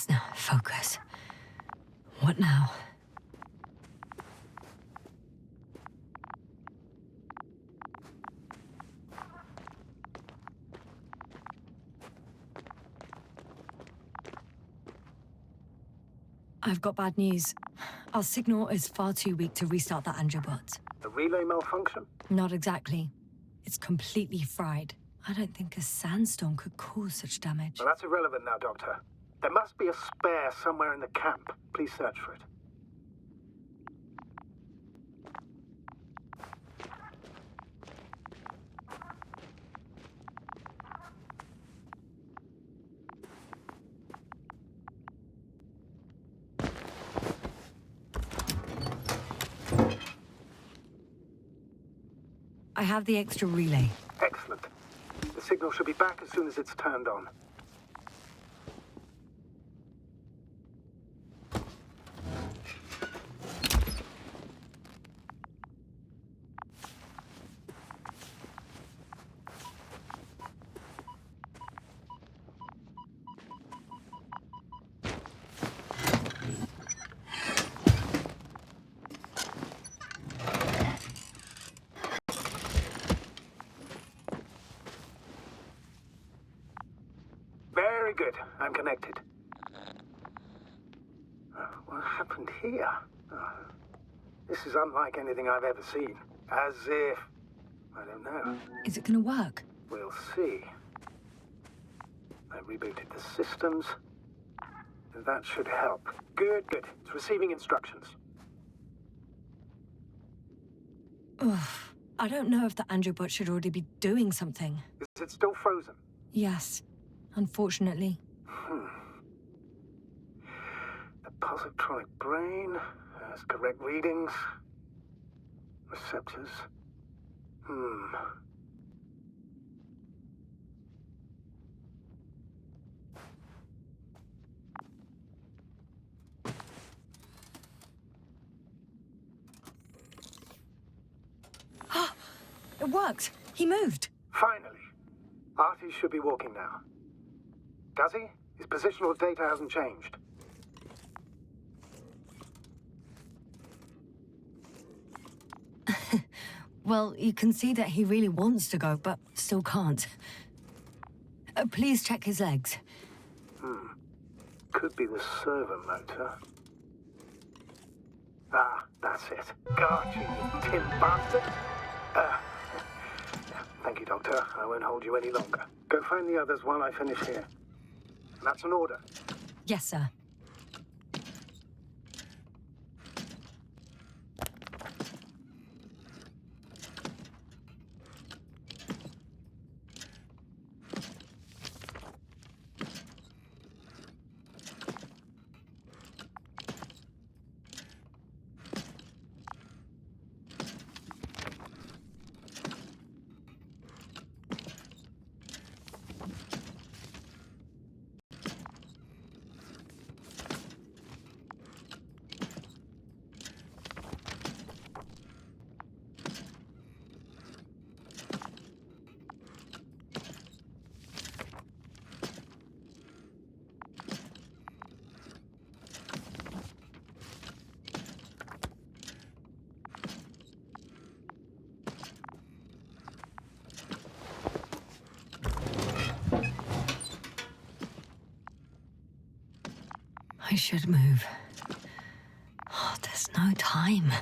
now, focus. What now? I've got bad news. Our signal is far too weak to restart the Androbot. A relay malfunction? Not exactly. It's completely fried. I don't think a sandstorm could cause such damage. Well, that's irrelevant now, Doctor. There must be a spare somewhere in the camp. Please search for it. I have the extra relay. Excellent. The signal should be back as soon as it's turned on. Very good. I'm connected. What happened here? This is unlike anything I've ever seen. As if... I don't know. Is it gonna work? We'll see. I rebooted the systems. That should help. Good, good. It's receiving instructions. Ugh. I don't know if the Androbot should already be doing something. Is it still frozen? Yes. Unfortunately. The positronic brain has correct readings. Receptors. It worked! He moved! Finally. Artie should be walking now. Does he? His positional data hasn't changed. Well, you can see that he really wants to go, but still can't. Please check his legs. Could be the servo motor. Ah, that's it. Got you, you tin bastard. Thank you, Doctor. I won't hold you any longer. Go find the others while I finish here. That's an order. Yes, sir. I should move. Oh, there's no time.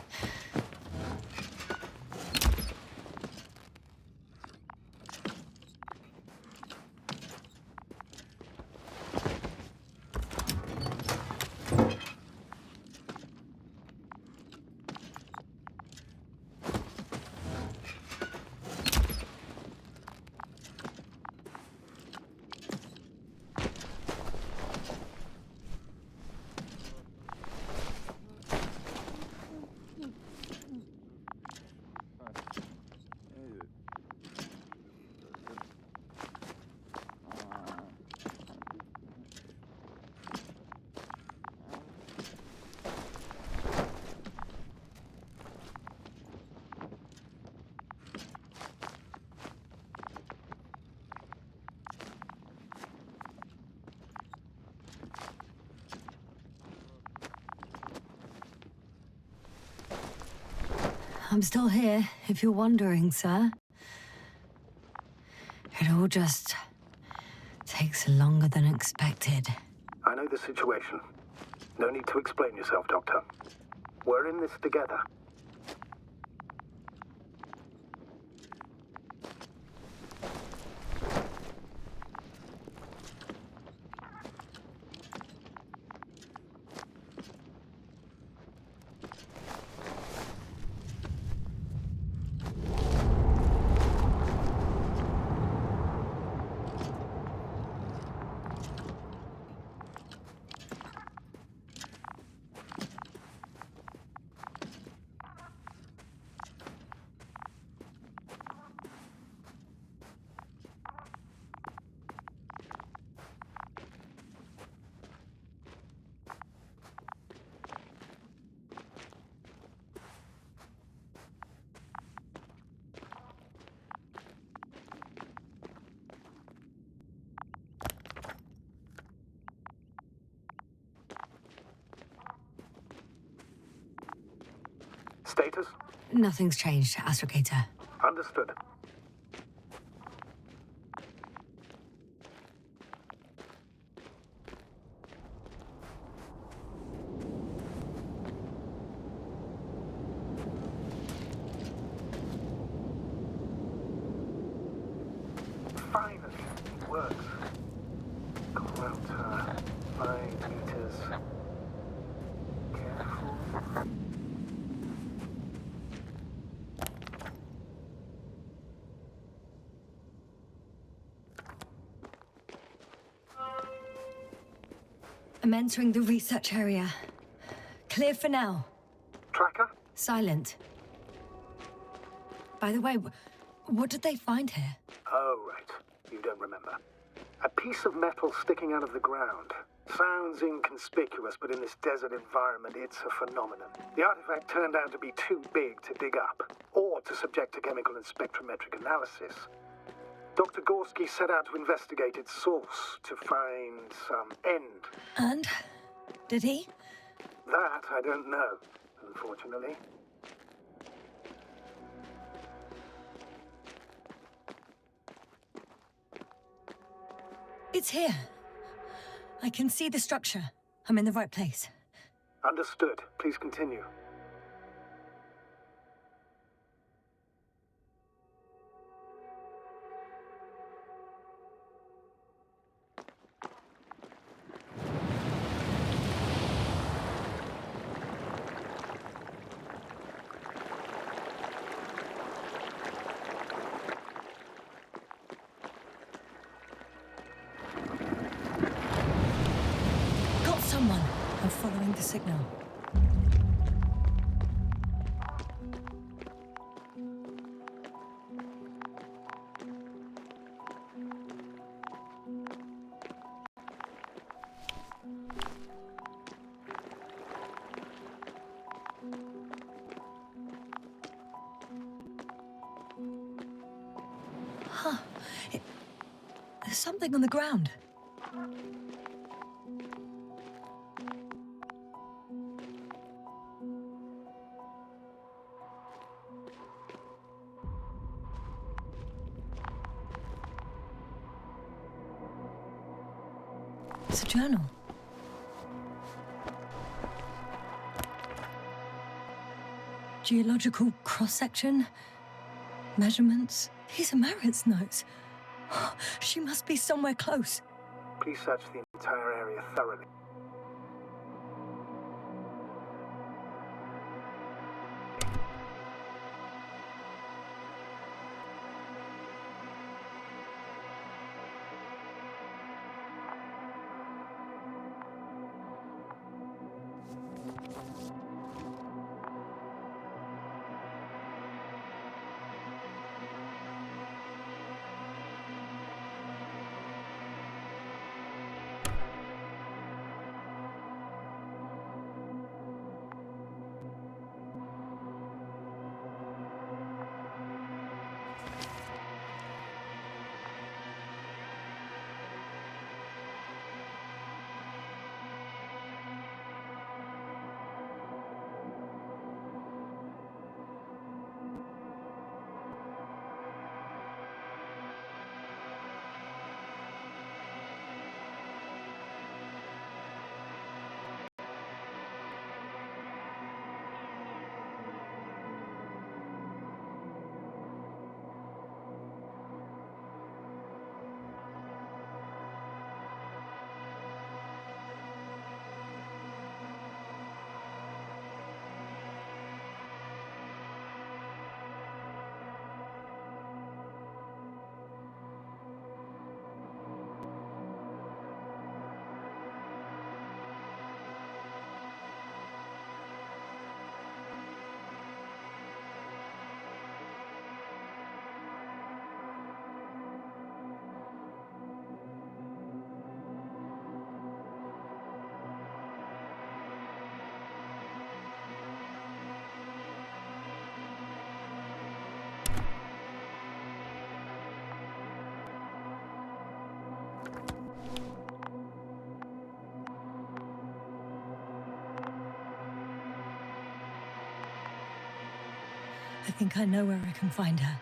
I'm still here, if you're wondering, sir. It all just takes longer than expected. I know the situation. No need to explain yourself, Doctor. We're in this together. Status? Nothing's changed, Astrogator. Understood. Finally, it works. Quota, 5 meters. Careful. I'm entering the research area. Clear for now. Tracker? Silent. By the way, what did they find here? Oh, right. You don't remember. A piece of metal sticking out of the ground. Sounds inconspicuous, but in this desert environment, it's a phenomenon. The artifact turned out to be too big to dig up, or to subject to chemical and spectrometric analysis. Dr. Gorski set out to investigate its source, to find some end. And? Did he? That I don't know, unfortunately. It's here. I can see the structure. I'm in the right place. Understood. Please continue. Got someone. I'm following the signal. Huh. There's something on the ground. It's a journal. Geological cross-section, measurements. These are Marit's notes. She must be somewhere close. Please search the entire area thoroughly. I think I know where I can find her.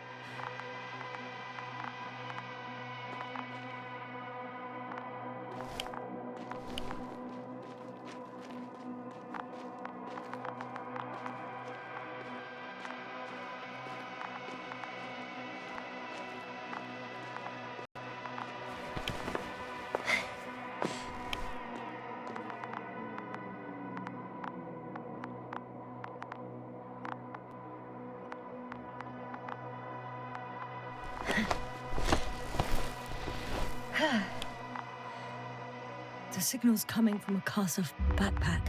The signal's coming from a cast-off backpack.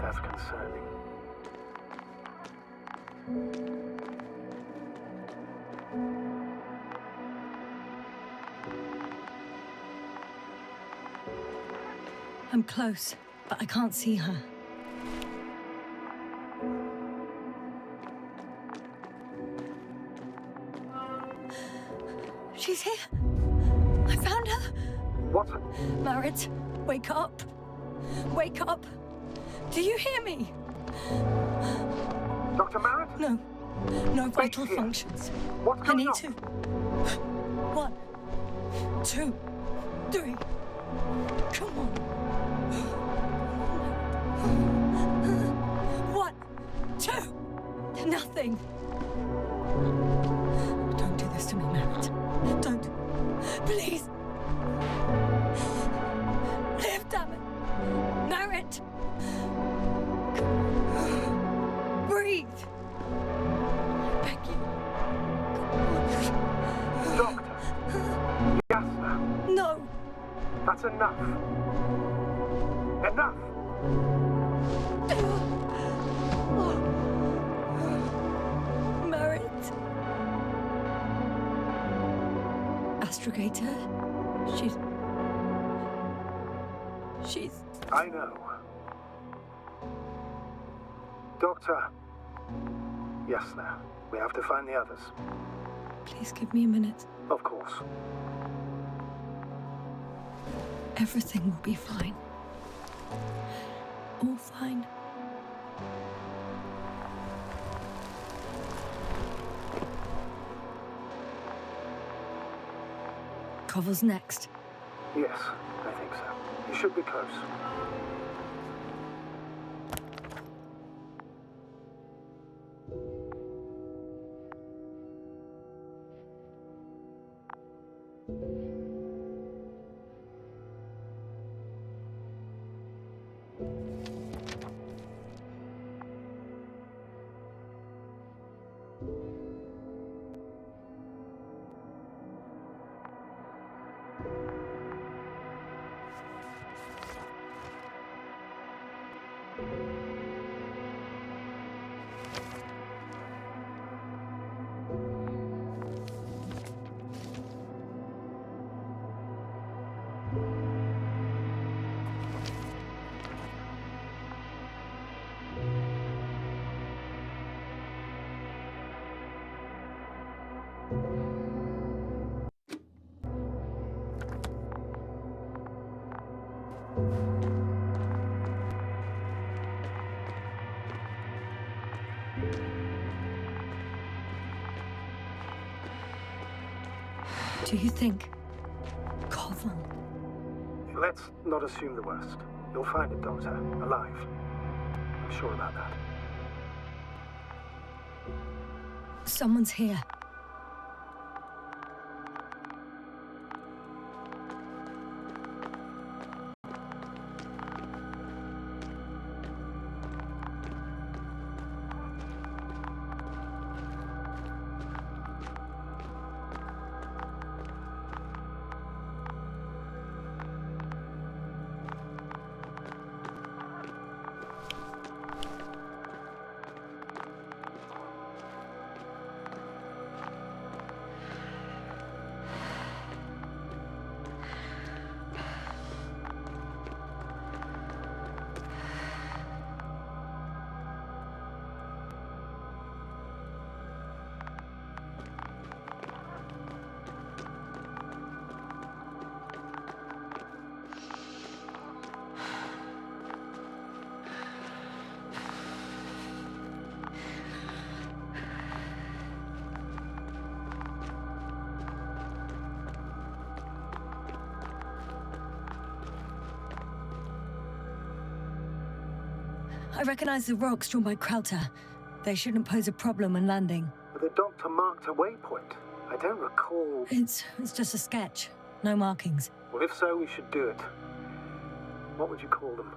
That's concerning. I'm close, but I can't see her. She's here. I found her. What? Marit, wake up. Wake up. Do you hear me? Dr. Marit? No. No vital here. functions. What's I going need on? to. 1, 2, 3. Come on. 1, 2. Nothing. Don't do this to me, Marit. Don't. Please. Live, damn it. Marit. Breathe. I beg you. Doctor. Yasna. No. That's enough. Enough. Marit. Astrogator. She's... I know. Doctor. Yasna. We have to find the others. Please give me a minute. Of course. Everything will be fine. All fine. Koval's next. Yes, I think so. You should be close. Do you think... Koval? Let's not assume the worst. You'll find it, Doctor. Alive. I'm sure about that. Someone's here. I recognize the rocks drawn by Krauter. They shouldn't pose a problem when landing. The doctor marked a waypoint. I don't recall... It's just a sketch. No markings. Well, if so, we should do it. What would you call them?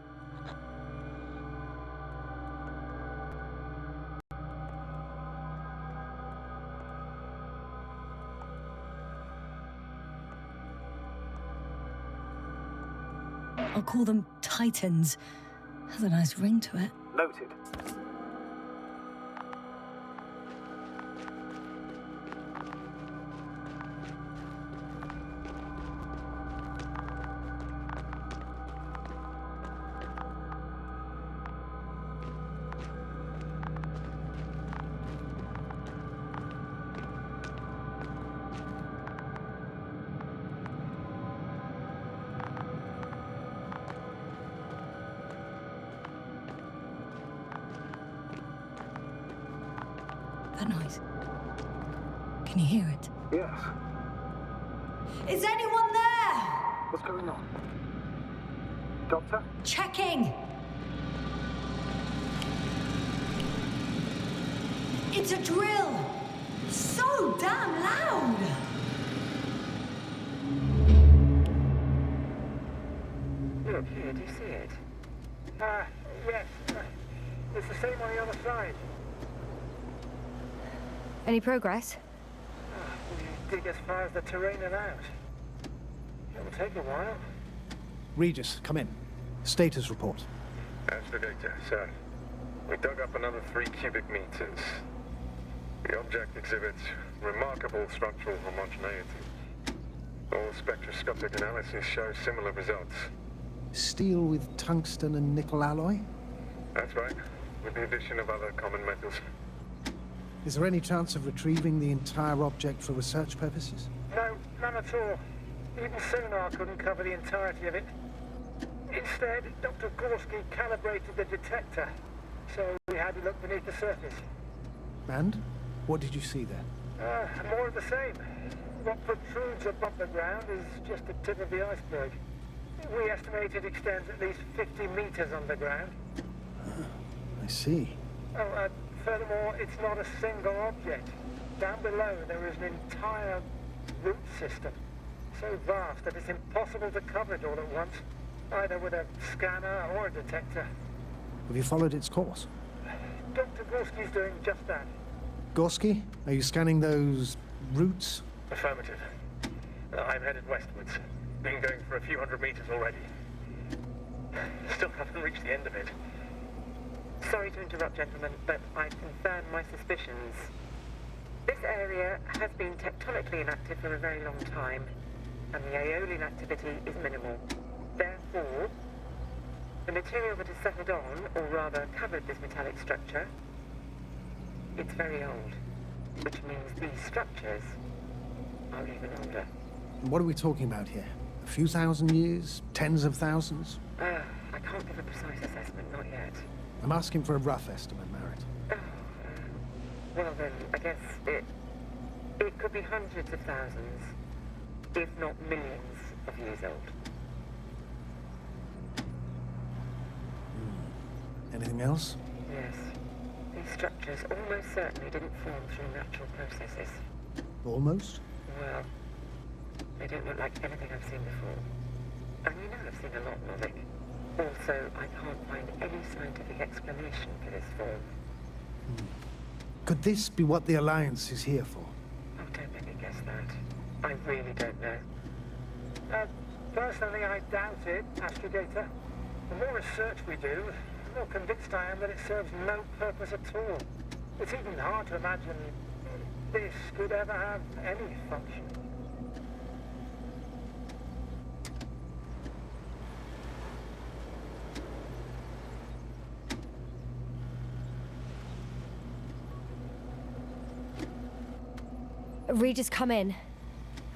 I'll call them Titans. Has a nice ring to it. Noted. That noise. Can you hear it? Yes. Is anyone there? What's going on? Doctor? Checking! It's a drill! So damn loud! Look here, do you see it? Yes. It's the same on the other side. Any progress? We dig as far as the terrain allowed. It'll take a while. Regis, come in. Status report. Investigator, sir. We dug up another 3 cubic meters. The object exhibits remarkable structural homogeneity. All spectroscopic analyses show similar results. Steel with tungsten and nickel alloy? That's right, with the addition of other common metals. Is there any chance of retrieving the entire object for research purposes? No, none at all. Even sonar couldn't cover the entirety of it. Instead, Dr. Gorski calibrated the detector, so we had to look beneath the surface. And? What did you see there? More of the same. What protrudes above the ground is just the tip of the iceberg. We estimate it extends at least 50 meters underground. I see. Furthermore, it's not a single object. Down below, there is an entire root system, so vast that it's impossible to cover it all at once, either with a scanner or a detector. Have you followed its course? Dr. Gorski's doing just that. Gorski, are you scanning those roots? Affirmative. I'm headed westwards. Been going for a few hundred meters already. Still haven't reached the end of it. Sorry to interrupt, gentlemen, but I confirm my suspicions. This area has been tectonically inactive for a very long time, and the aeolian activity is minimal. Therefore, the material that has settled on, or rather covered this metallic structure, it's very old, which means these structures are even older. What are we talking about here? A few thousand years? Tens of thousands? I can't give a precise assessment, not yet. I'm asking for a rough estimate, Merritt. Well then, I guess it could be hundreds of thousands, if not millions of years old. Anything else? Yes. These structures almost certainly didn't form through natural processes. Almost? Well, they don't look like anything I've seen before. And you know I've seen a lot, Budnik. Also, I can't find any scientific explanation for this form. Could this be what the Alliance is here for? Oh, don't make me guess that. I really don't know. Personally, I doubt it, Astrogator. The more research we do, the more convinced I am that it serves no purpose at all. It's even hard to imagine this could ever have any function. Regis, come in.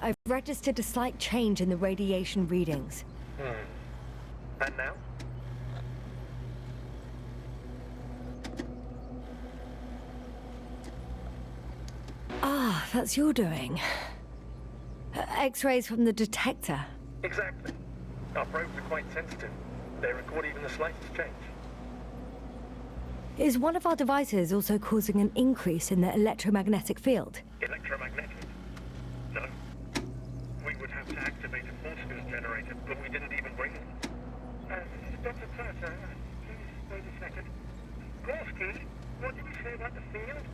I've registered a slight change in the radiation readings. And now? Ah, that's your doing. X-rays from the detector. Exactly. Our probes are quite sensitive. They record even the slightest change. Is one of our devices also causing an increase in the electromagnetic field? Electromagnetic? No. We would have to activate a force field generator, but we didn't even bring it. Dr. Carter, please wait a second. Gorski, what did you say about the field?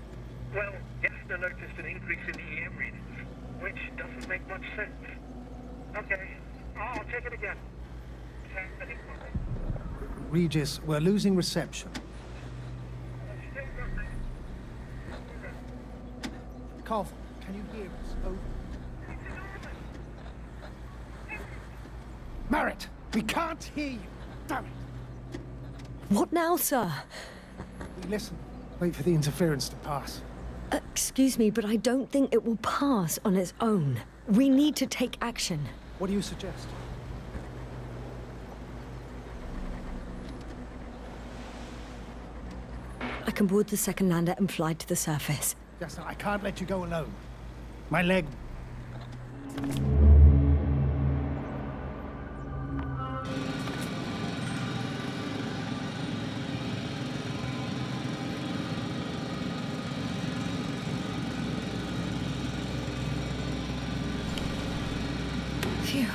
Well, Gassner noticed an increase in the EM readings, which doesn't make much sense. Okay, I'll check it again. Regis, we're losing reception. Carl, can you hear us? Over. Merritt, we can't hear you. Damn it. What now, sir? We listen. Wait for the interference to pass. Excuse me, but I don't think it will pass on its own. We need to take action. What do you suggest? I can board the second lander and fly to the surface. Yes, I can't let you go alone. My leg... Phew.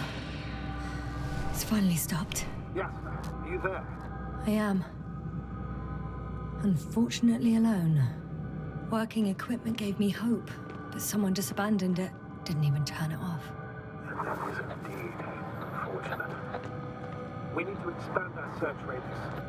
It's finally stopped. Yes, are you there? I am. Unfortunately alone. Working equipment gave me hope, but someone just abandoned it. Didn't even turn it off. That is indeed unfortunate. We need to expand our search radius.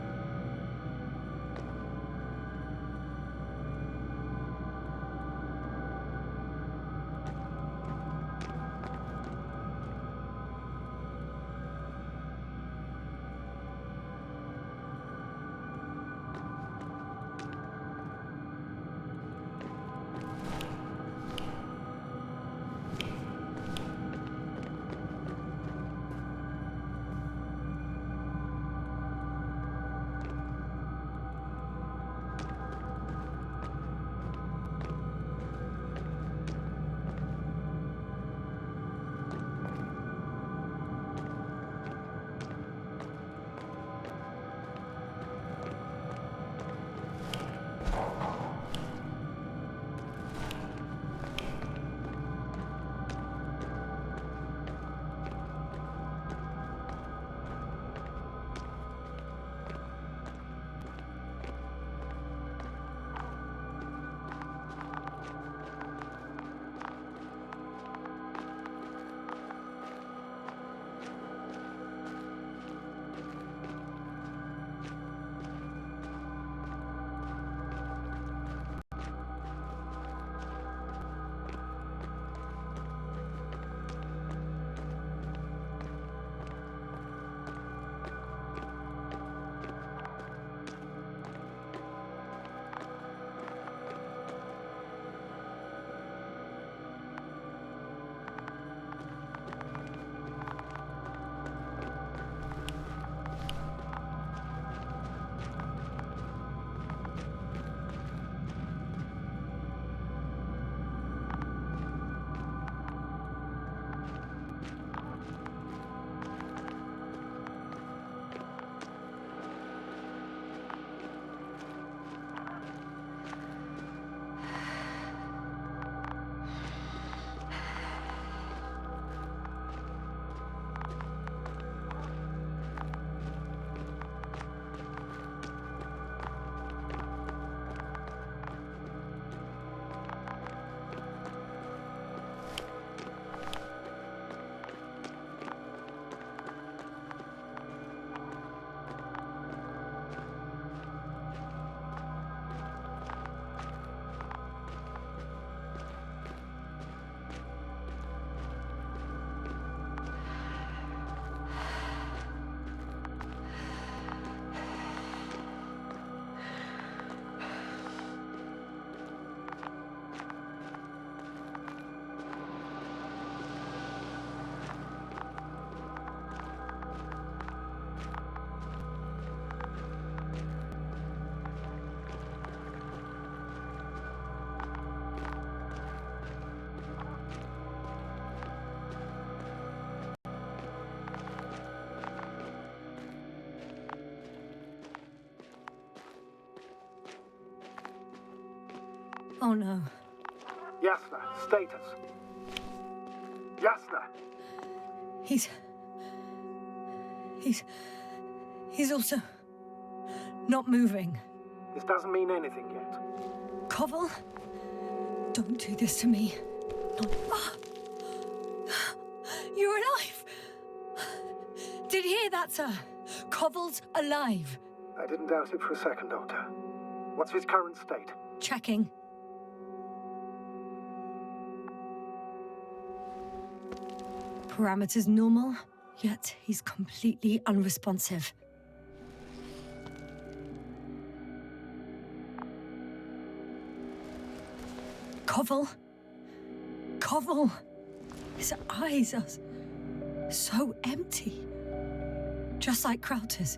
Oh no. Yasna, status. Yasna! He's also not moving. This doesn't mean anything yet. Koval? Don't do this to me. Not... You're alive! Did you hear that, sir? Koval's alive. I didn't doubt it for a second, Doctor. What's his current state? Checking. Parameters normal, yet he's completely unresponsive. Koval? Koval! His eyes are so empty. Just like Krauter's.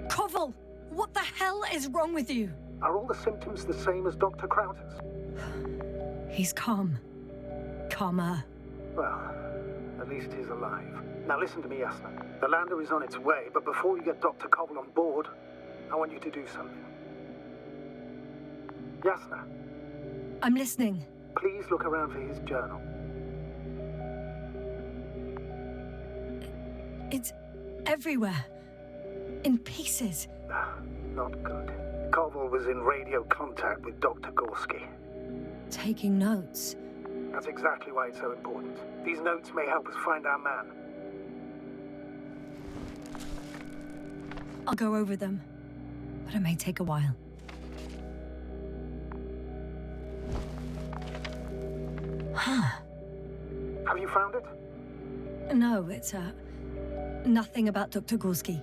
Koval! What the hell is wrong with you? Are all the symptoms the same as Dr. Krauter's? He's calm. Calmer. Well, at least he's alive. Now listen to me, Yasna. The lander is on its way, but before you get Dr. Koval on board, I want you to do something. Yasna, I'm listening. please look around for his journal. It's everywhere. In pieces. Not good. Koval was in radio contact with Dr. Gorski. Taking notes. That's exactly why it's so important. These notes may help us find our man. I'll go over them, but it may take a while. Huh. Have you found it? No, it's, nothing about Dr. Gorski.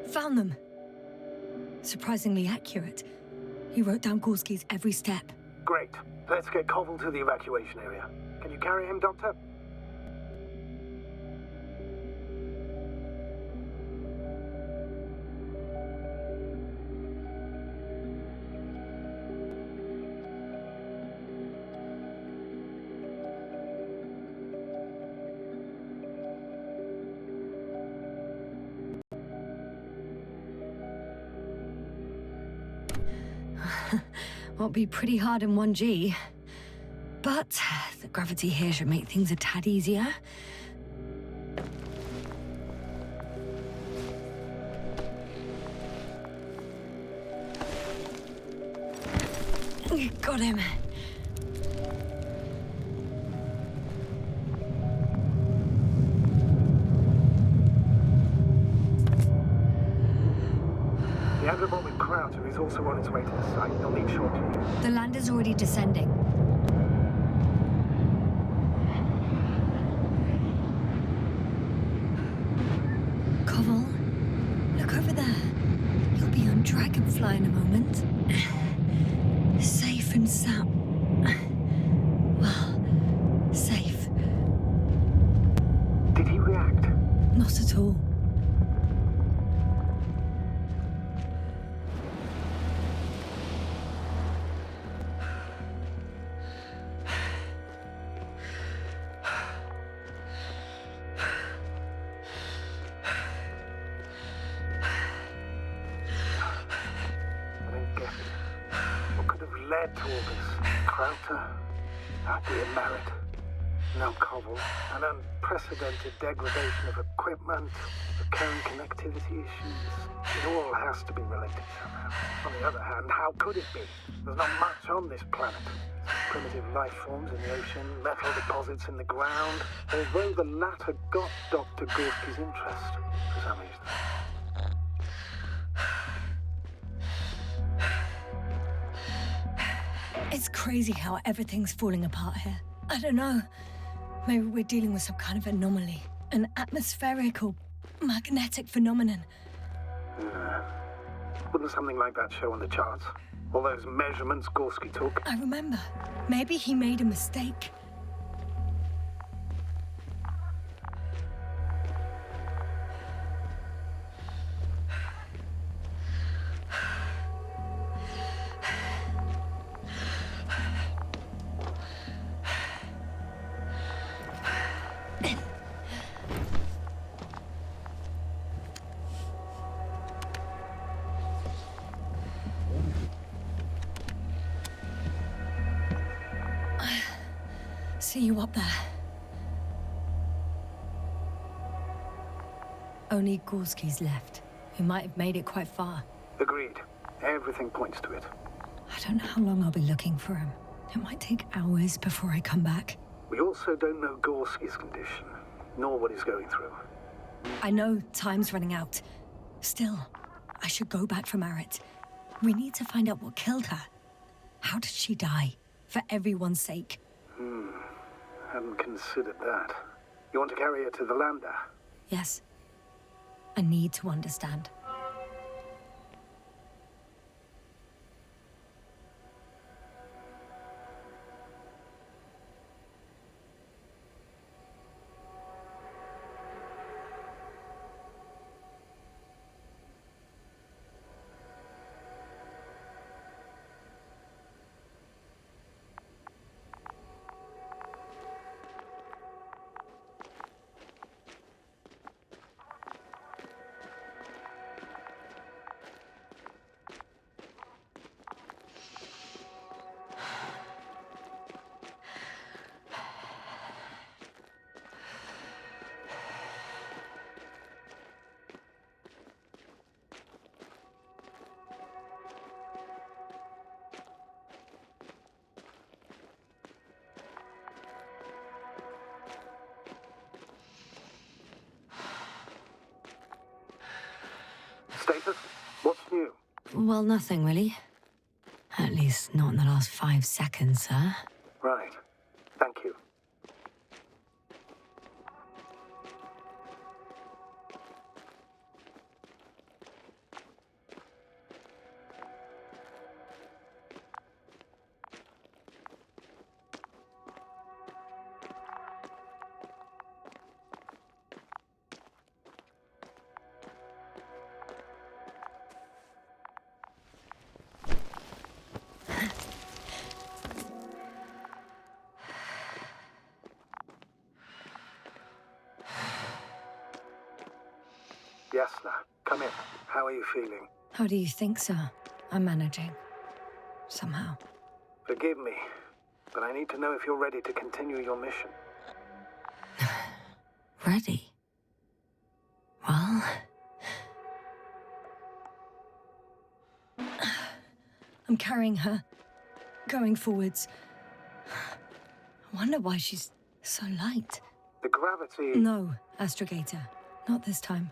Found them. Surprisingly accurate. He wrote down Gorski's every step. Great. Let's get Koval to the evacuation area. Can you carry him, Doctor? Won't be pretty hard in 1G. But the gravity here should make things a tad easier. Got him. The Androbot with Krauter is also on its way to the site. They'll need shortly. The lander's already descending. Koval, look over there. You'll be on Dragonfly in a moment. Safe and sound. Well, safe. Did he react? Not at all. Led to all this. Krauter, dear Merit, now Koval, an unprecedented degradation of equipment, recurring connectivity issues. It all has to be related somehow. On the other hand, how could it be? There's not much on this planet. Primitive life forms in the ocean, metal deposits in the ground, although the latter got Dr. Gorski's interest for some reason. It's crazy how everything's falling apart here. I don't know. Maybe we're dealing with some kind of anomaly. An atmospheric or magnetic phenomenon. Wouldn't something like that show on the charts? All those measurements Gorski took? I remember. Maybe he made a mistake. See you up there. Only Gorski's left. He might have made it quite far. Agreed. Everything points to it. I don't know how long I'll be looking for him. It might take hours before I come back. We also don't know Gorski's condition, nor what he's going through. I know time's running out. Still, I should go back for Marit. We need to find out what killed her. How did she die? For everyone's sake. Hadn't considered that. You want to carry her to the lander? Yes. I need to understand. Status? What's new? Well, nothing really. At least not in the last 5 seconds, sir. Right. Thank you. Yes, sir. Come in. How are you feeling? How do you think, sir? I'm managing. Somehow. Forgive me, but I need to know if you're ready to continue your mission. Ready? Well... I'm carrying her. Going forwards. I wonder why she's so light. The gravity... No, Astrogator. Not this time.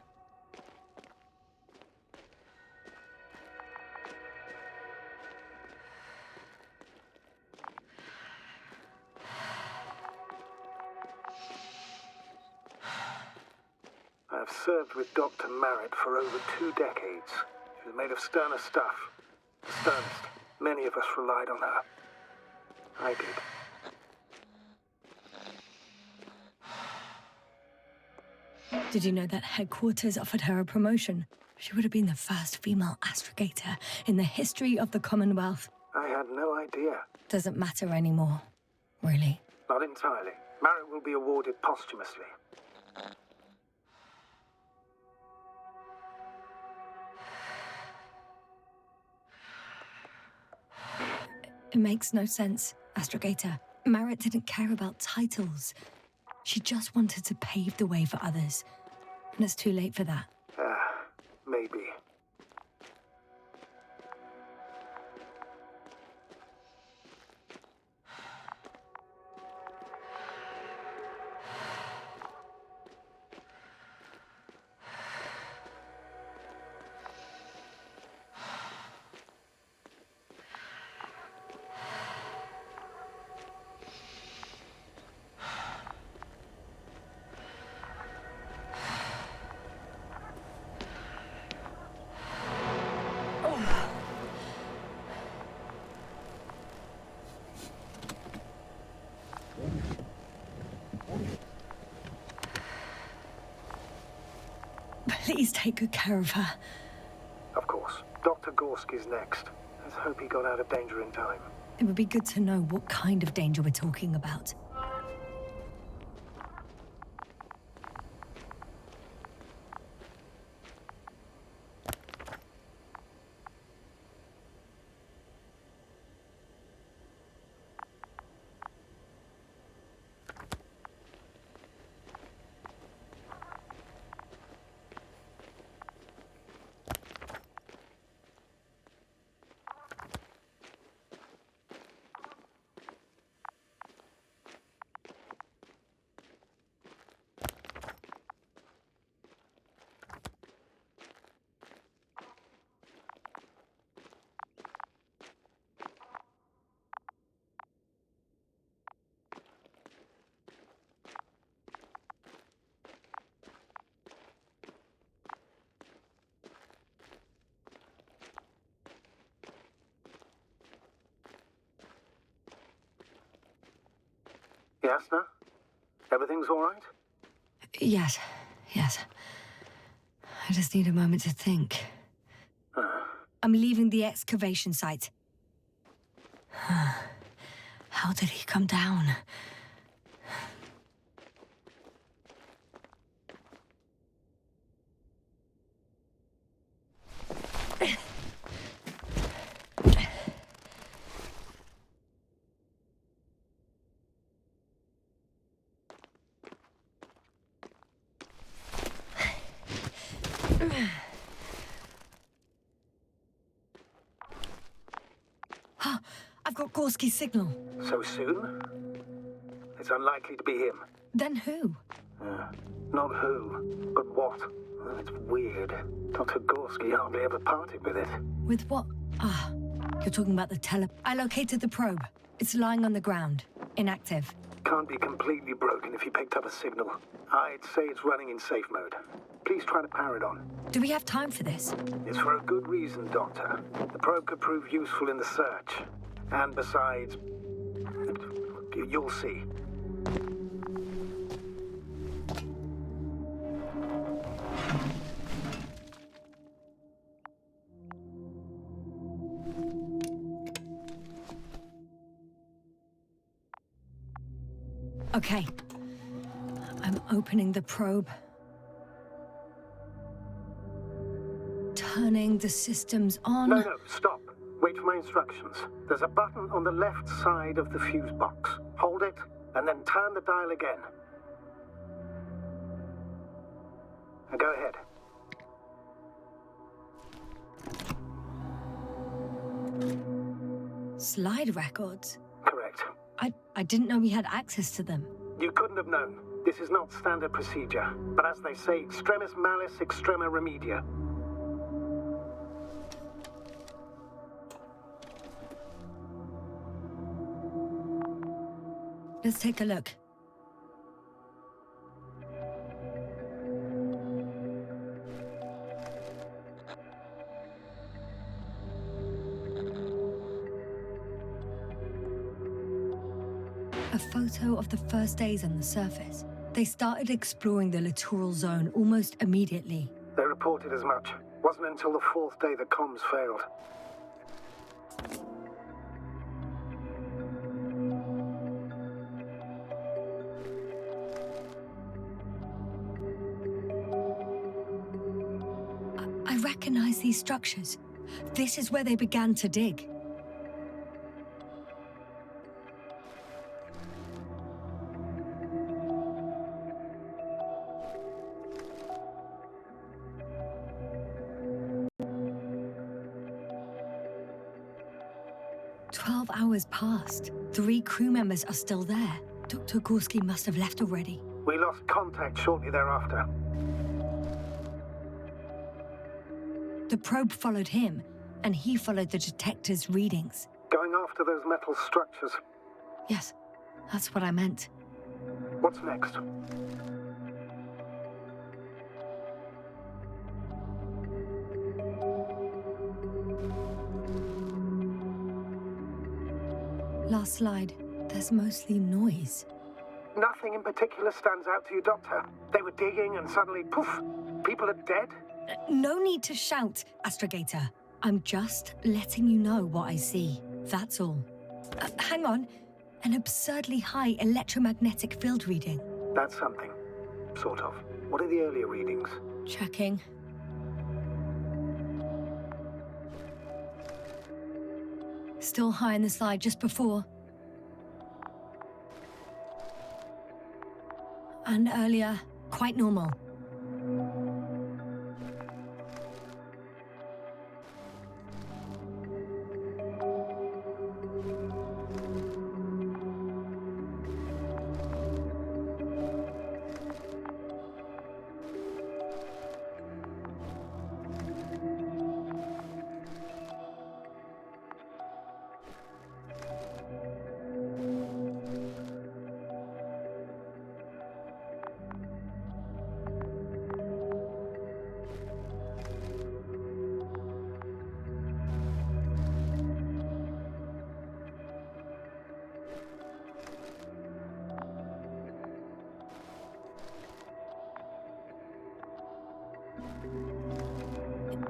I've served with Dr. Marit for over 2 decades. She was made of sterner stuff. The sternest. Many of us relied on her. I did. Did you know that headquarters offered her a promotion? She would have been the first female astrogator in the history of the Commonwealth. I had no idea. Doesn't matter anymore, really. Not entirely. Marit will be awarded posthumously. It makes no sense, Astrogator. Marit didn't care about titles. She just wanted to pave the way for others. And it's too late for that. Maybe. Please take good care of her. Of course. Dr. Gorski's next. Let's hope he got out of danger in time. It would be good to know what kind of danger we're talking about. Yasna? Everything's all right? Yes, yes. I just need a moment to think. I'm leaving the excavation site. How did he come down? I've got Gorski's signal. So soon? It's unlikely to be him. Then who? Not who, but what. It's weird. Dr. Gorski hardly ever parted with it. With what? You're talking about the I located the probe. It's lying on the ground. Inactive. Can't be completely broken if you picked up a signal. I'd say it's running in safe mode. Please try to power it on. Do we have time for this? It's for a good reason, Doctor. The probe could prove useful in the search. And besides, you'll see. Okay. I'm opening the probe. Turning the systems on. No, stop. Wait for my instructions. There's a button on the left side of the fuse box. Hold it, and then turn the dial again. Now go ahead. Slide records? Correct. I didn't know we had access to them. You couldn't have known. This is not standard procedure. But as they say, extremis malis, extrema remedia. Let's take a look. A photo of the first days on the surface. They started exploring the littoral zone almost immediately. They reported as much. Wasn't until the fourth day the comms failed. I recognize these structures. This is where they began to dig. Hours passed. 3 crew members are still there. Dr. Gorski must have left already. We lost contact shortly thereafter. The probe followed him, and he followed the detector's readings. Going after those metal structures. Yes, that's what I meant. What's next? Last slide. There's mostly noise. Nothing in particular stands out to you, Doctor. They were digging and suddenly, poof, people are dead? No need to shout, Astrogator. I'm just letting you know what I see. That's all. Hang on. An absurdly high electromagnetic field reading. That's something. Sort of. What are the earlier readings? Checking. Still high in the slide just before. And earlier, quite normal.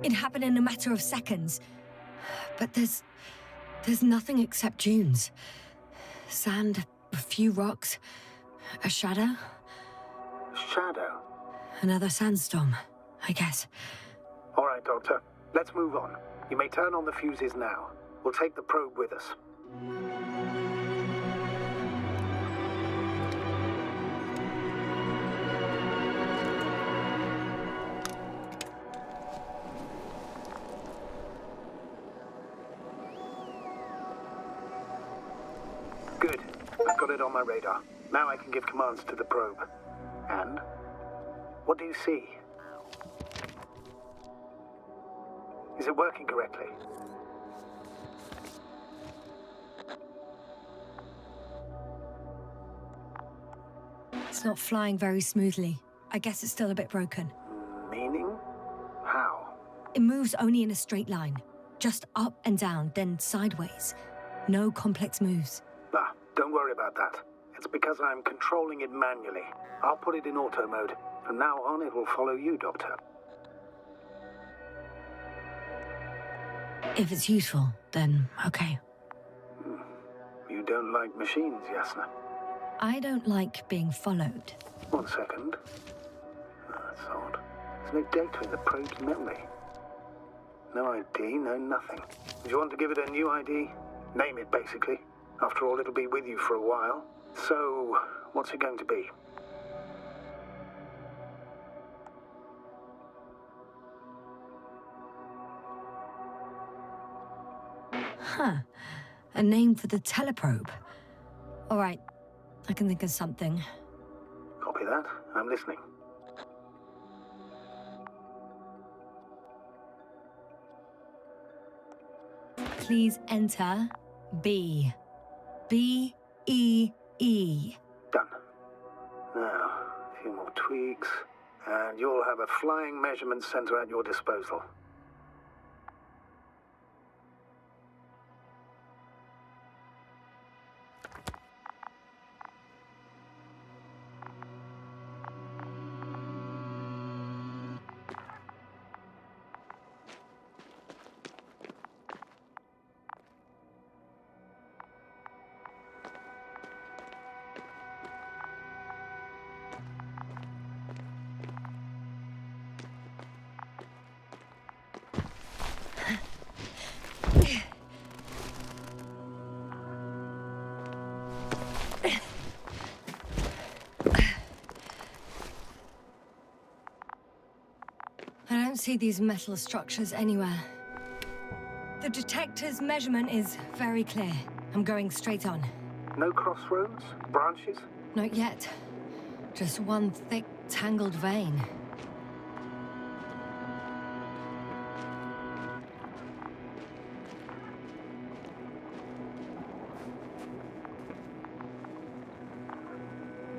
It happened in a matter of seconds. But there's nothing except dunes. Sand, a few rocks, a shadow. Shadow? Another sandstorm, I guess. All right, Doctor. Let's move on. You may turn on the fuses now. We'll take the probe with us. Good. I've got it on my radar. Now I can give commands to the probe. And? What do you see? Is it working correctly? It's not flying very smoothly. I guess it's still a bit broken. Meaning? How? It moves only in a straight line. Just up and down, then sideways. No complex moves. Ah, don't worry about that. It's because I'm controlling it manually. I'll put it in auto mode. From now on, it will follow you, Doctor. If it's useful, then okay. You don't like machines, Yasna? I don't like being followed. 1 second. That's odd. There's no data in the probe's memory. No ID, no nothing. Do you want to give it a new ID? Name it, basically. After all, it'll be with you for a while. So, what's it going to be? Huh. A name for the teleprobe. All right. I can think of something. Copy that. I'm listening. Please enter B. B-E-E. Done. Now, a few more tweaks, and you'll have a flying measurement center at your disposal. I don't see these metal structures anywhere. The detector's measurement is very clear. I'm going straight on. No crossroads? Branches? Not yet. Just one thick, tangled vein.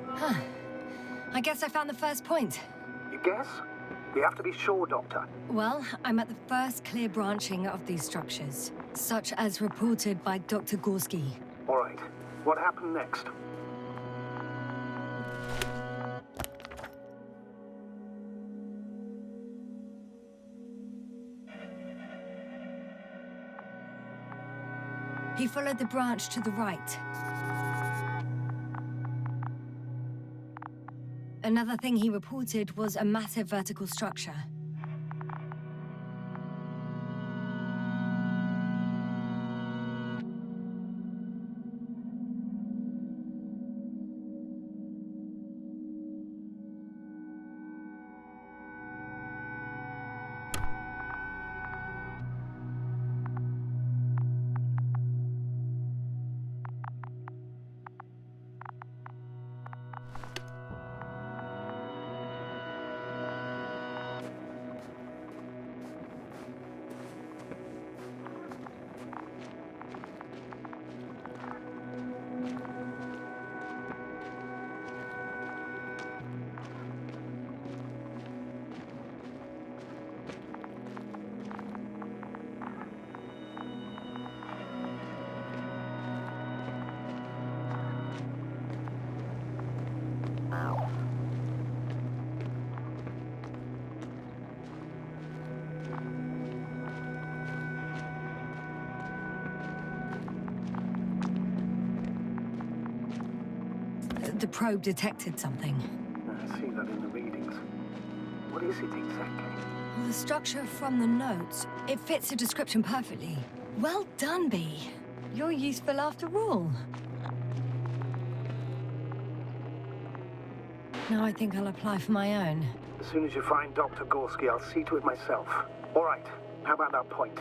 Huh. I guess I found the first point. You guess? We have to be sure, Doctor. Well, I'm at the first clear branching of these structures, such as reported by Dr. Gorski. All right. What happened next? He followed the branch to the right. Another thing he reported was a massive vertical structure. The probe detected something. I see that in the readings. What is it exactly? The structure from the notes, it fits the description perfectly. Well done, Bee. You're useful after all. Now I think I'll apply for my own. As soon as you find Dr. Gorski, I'll see to it myself. All right, how about that point?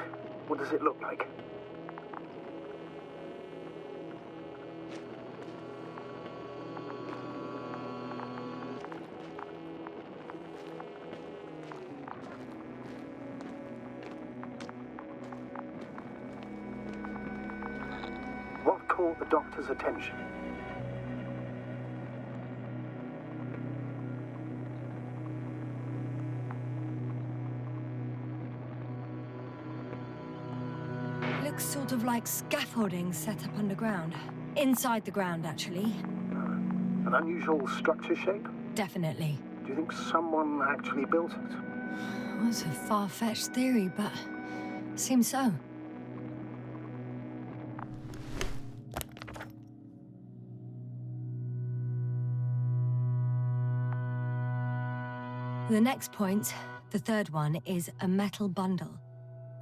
What does it look like? What caught the doctor's attention? Looks sort of like scaffolding set up underground. Inside the ground, actually. An unusual structure shape? Definitely. Do you think someone actually built it? It was a far-fetched theory, but seems so. The next point, the third one, is a metal bundle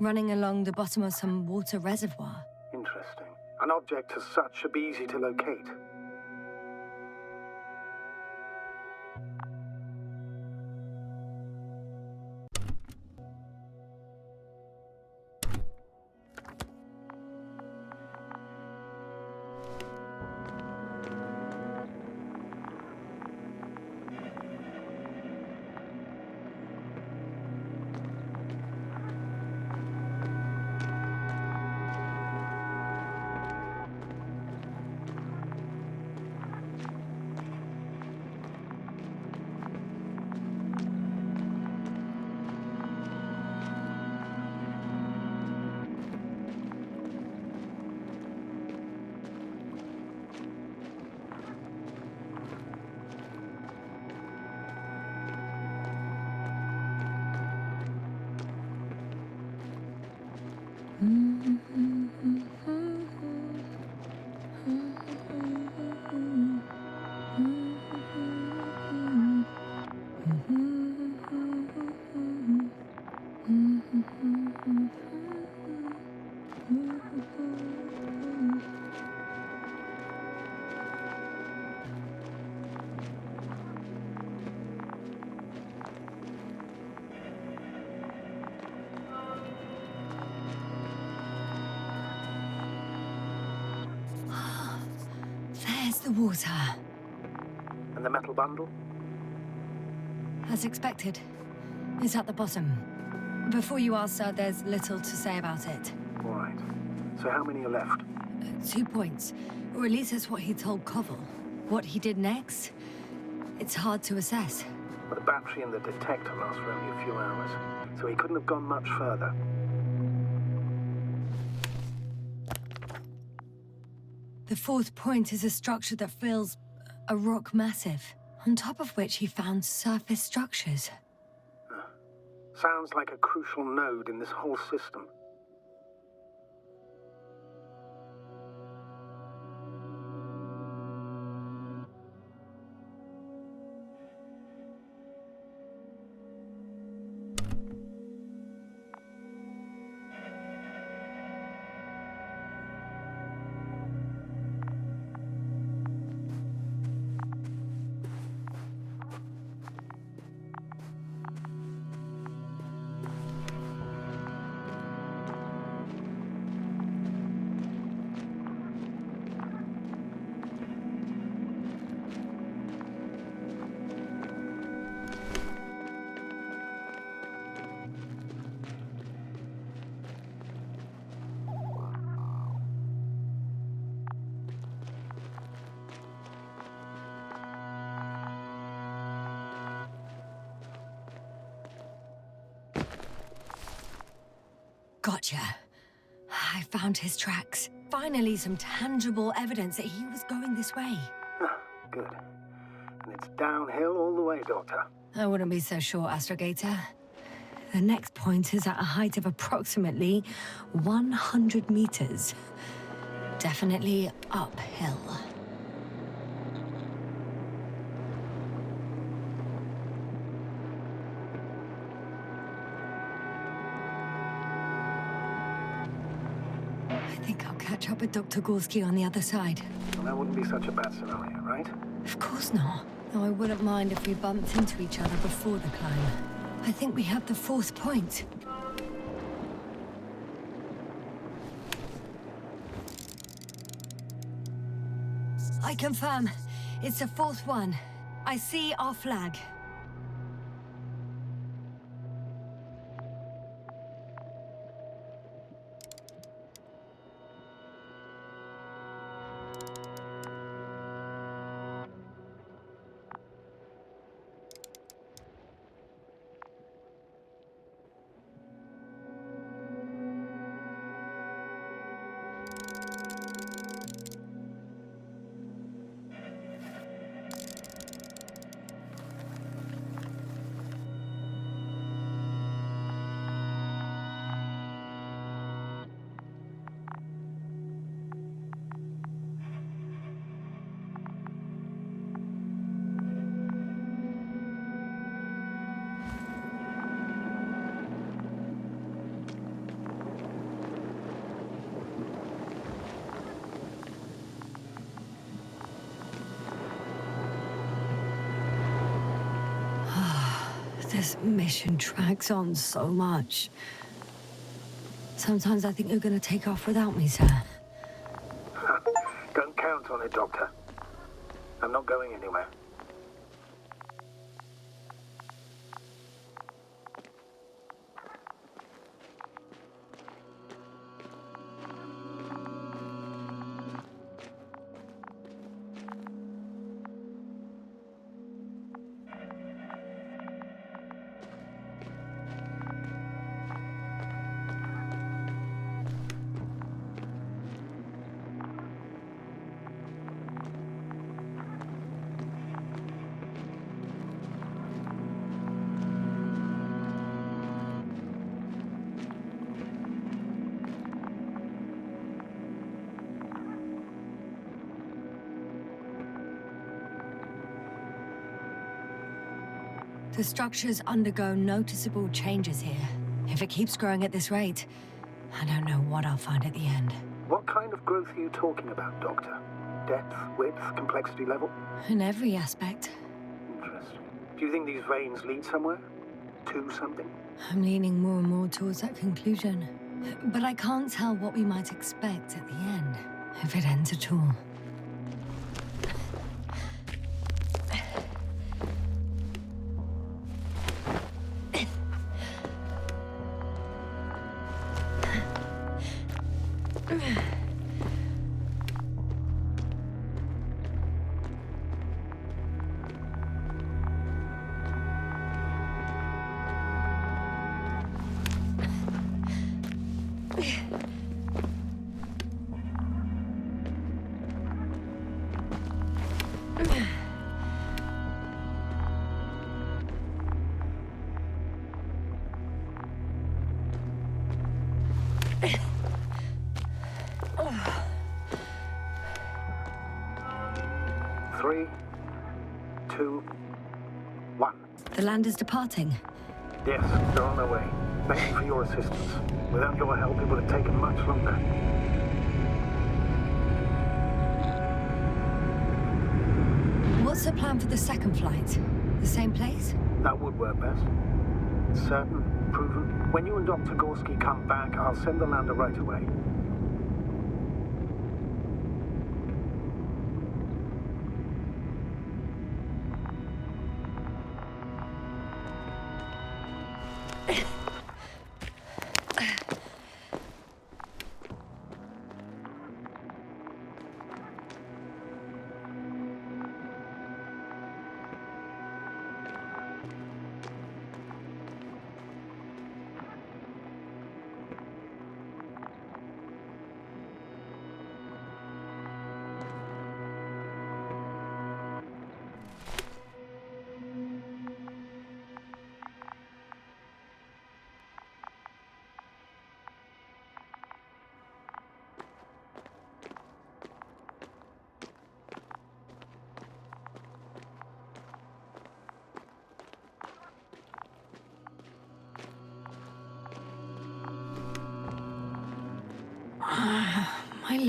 running along the bottom of some water reservoir. Interesting. An object as such should be easy to locate. There's the water. And the metal bundle? As expected. It's at the bottom. Before you ask, sir, there's little to say about it. All right. So how many are left? 2 points. Or at least that's what he told Koval. What he did next, it's hard to assess. Well, the battery and the detector last for only a few hours, so he couldn't have gone much further. The fourth point is a structure that fills a rock massive, on top of which he found surface structures. Sounds like a crucial node in this whole system. Gotcha. I found his tracks. Finally, some tangible evidence that he was going this way. Good. And it's downhill all the way, Doctor. I wouldn't be so sure, Astrogator. The next point is at a height of approximately 100 meters. Definitely uphill. think I'll catch up with Dr. Gorski on the other side. Well, that wouldn't be such a bad scenario, right? Of course not. Though I wouldn't mind if we bumped into each other before the climb. I think we have the fourth point. I confirm. It's the fourth one. I see our flag. This mission drags on so much. Sometimes I think you're gonna take off without me, sir. Don't count on it, Doctor. I'm not going anywhere. The structures undergo noticeable changes here. If it keeps growing at this rate, I don't know what I'll find at the end. What kind of growth are you talking about, Doctor? Depth, width, complexity level? In every aspect. Interesting. Do you think these veins lead somewhere? To something? I'm leaning more and more towards that conclusion. But I can't tell what we might expect at the end, if it ends at all. Three, two, one. The land is departing. Yes, they're on their way. Thank you for your assistance. Without your help, it would have taken much longer. What's the plan for the second flight? The same place? That would work best. Certain, proven. When you and Dr. Gorski come back, I'll send the lander right away.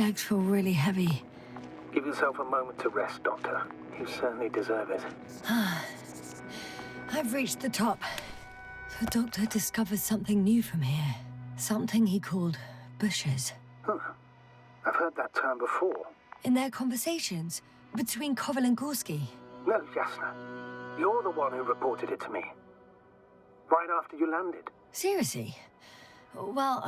legs feel really heavy. Give yourself a moment to rest, Doctor. You certainly deserve it. I've reached the top. The doctor discovered something new from here. Something he called bushes. Huh. I've heard that term before. In their conversations between Koval and Gorski. No, Jasna. You're the one who reported it to me. Right after you landed. Seriously? Well,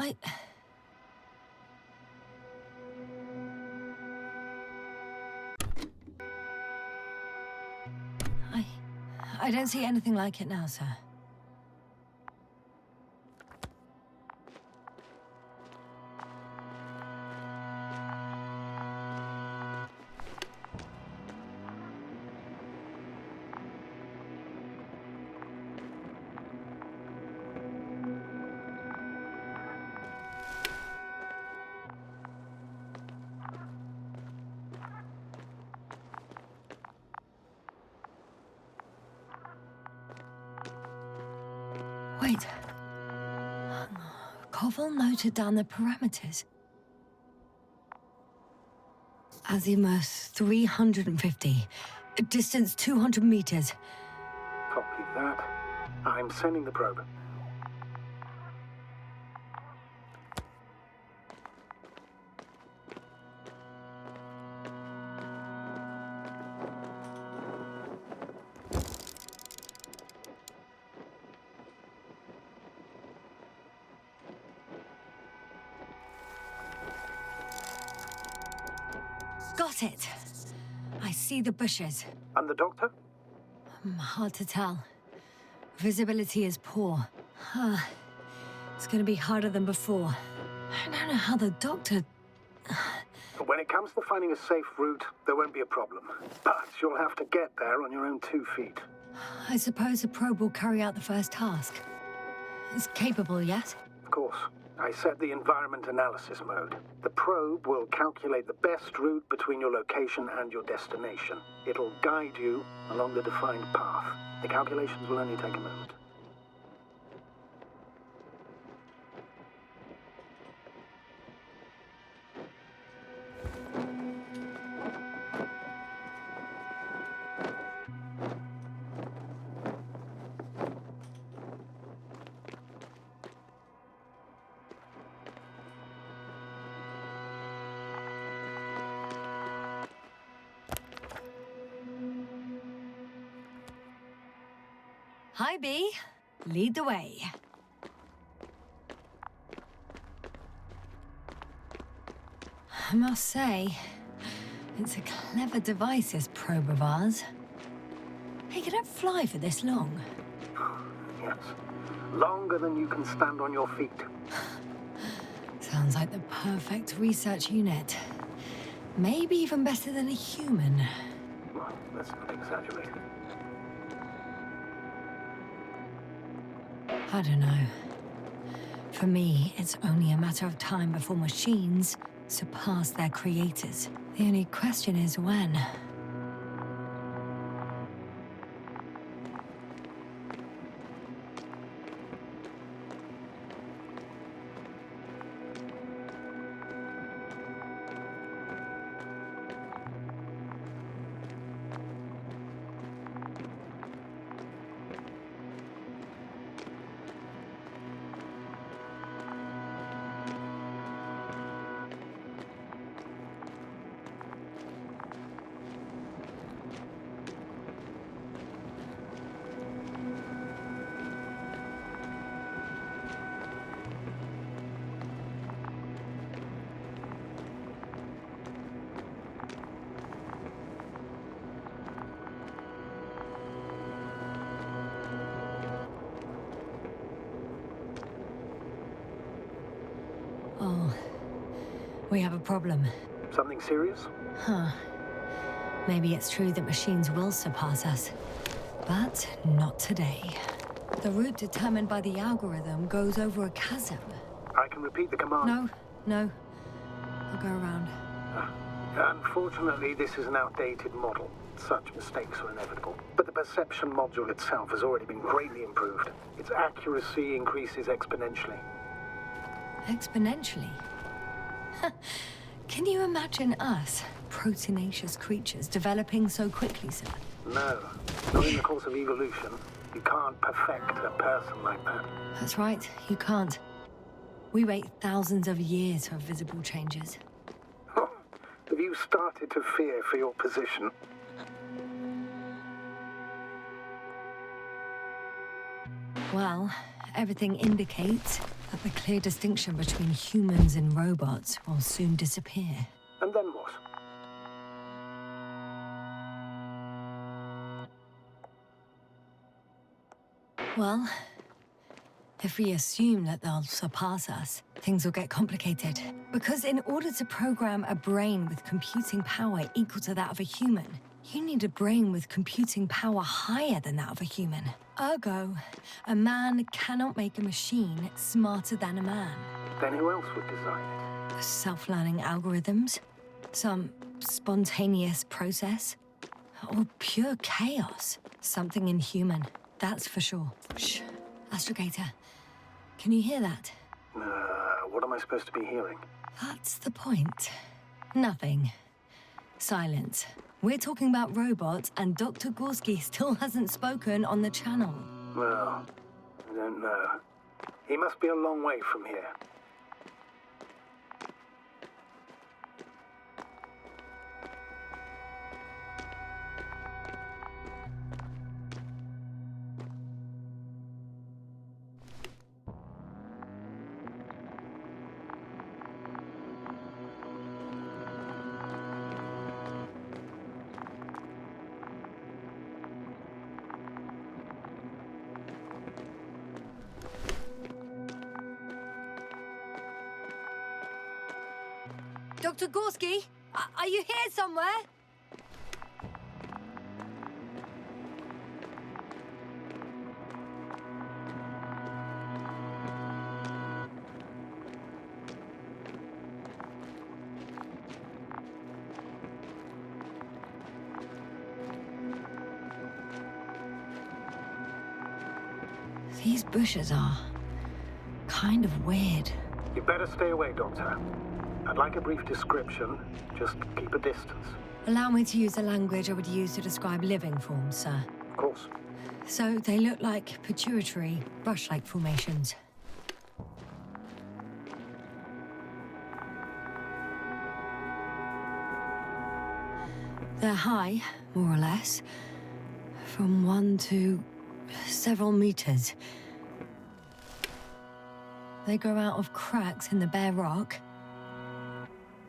I don't see anything like it now, sir. Wait. Koval noted down the parameters. Azimuth 350. Distance 200 meters. Copy that. I'm sending the probe. Got it. I see the bushes. And the doctor? Hard to tell. Visibility is poor. It's gonna be harder than before. I don't know how the doctor... When it comes to finding a safe route, there won't be a problem. But you'll have to get there on your own 2 feet. I suppose the probe will carry out the first task. It's capable, yes? Of course. I set the environment analysis mode. The probe will calculate the best route between your location and your destination. It'll guide you along the defined path. The calculations will only take a moment. Hi, B. Lead the way. I must say, it's a clever device, this probe of ours. Hey, can it fly for this long? Yes. Longer than you can stand on your feet. Sounds like the perfect research unit. Maybe even better than a human. Well, let's not exaggerate. I don't know. For me, it's only a matter of time before machines surpass their creators. The only question is when. Oh, we have a problem. Something serious? Huh. Maybe it's true that machines will surpass us. But not today. The route determined by the algorithm goes over a chasm. I can repeat the command. No. I'll go around. Unfortunately, this is an outdated model. Such mistakes are inevitable. But the perception module itself has already been greatly improved. Its accuracy increases exponentially. Exponentially? Can you imagine us, proteinaceous creatures, developing so quickly, sir? No, not in the course of evolution. You can't perfect a person like that. That's right, you can't. We wait thousands of years for visible changes. Oh, have you started to fear for your position? Well, everything indicates that the clear distinction between humans and robots will soon disappear. And then what? Well, if we assume that they'll surpass us, things will get complicated. Because in order to program a brain with computing power equal to that of a human, you need a brain with computing power higher than that of a human. Ergo, a man cannot make a machine smarter than a man. Then who else would design it? Self-learning algorithms? Some spontaneous process? Or pure chaos? Something inhuman, that's for sure. Shh. Astrogator, can you hear that? What am I supposed to be hearing? That's the point. Nothing. Silence. We're talking about robots, and Dr. Gorski still hasn't spoken on the channel. Well, I don't know. He must be a long way from here. Dr. Gorski, are you here somewhere? These bushes are kind of weird. You better stay away, Doctor. I'd like a brief description. Just keep a distance. Allow me to use the language I would use to describe living forms, sir. Of course. So they look like pituitary, brush-like formations. They're high, more or less, from 1 to several meters. They grow out of cracks in the bare rock.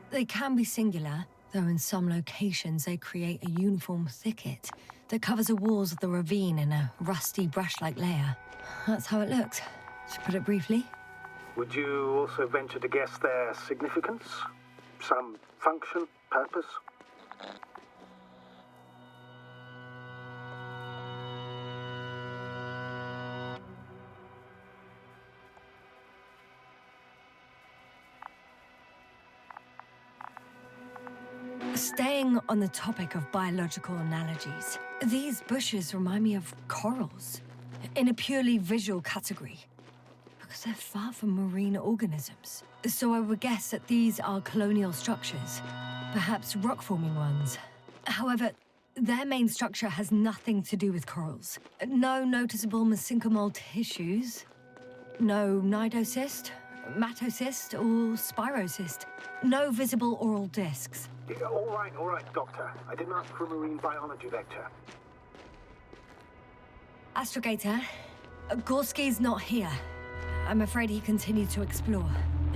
They can be singular, though in some locations they create a uniform thicket that covers the walls of the ravine in a rusty brush-like layer. That's how it looks, to put it briefly. Would you also venture to guess their significance? Some function, purpose? Staying on the topic of biological analogies, these bushes remind me of corals, in a purely visual category, because they're far from marine organisms. So I would guess that these are colonial structures, perhaps rock-forming ones. However, their main structure has nothing to do with corals. No noticeable mesenchymal tissues, no nidocyst, matocyst, or spirocyst, no visible oral discs. Yeah, all right, Doctor. I didn't ask for a marine biology lecture. Astrogator, Gorski's not here. I'm afraid he continued to explore.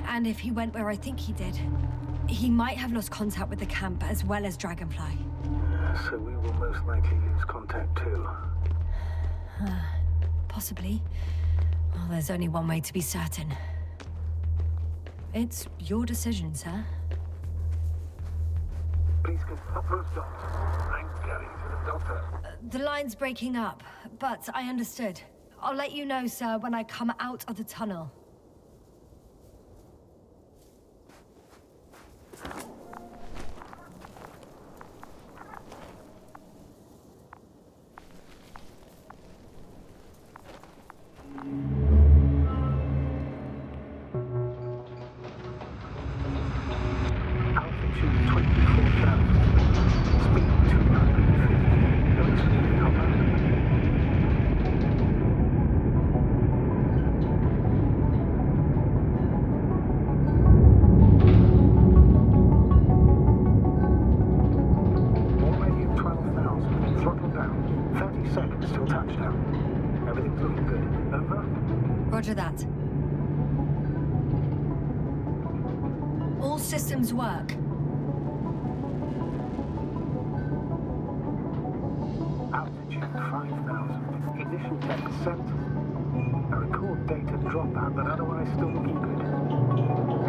And if he went where I think he did, he might have lost contact with the camp as well as Dragonfly. So we will most likely lose contact too. Possibly. Well, there's only one way to be certain. It's your decision, sir. Please confirm those dots. I'm getting to the Doctor. The line's breaking up, but I understood. I'll let you know, sir, when I come out of the tunnel. Roger that. All systems work. Altitude 5,000. Ignition tech sent. A record data dropout, but otherwise still looking good.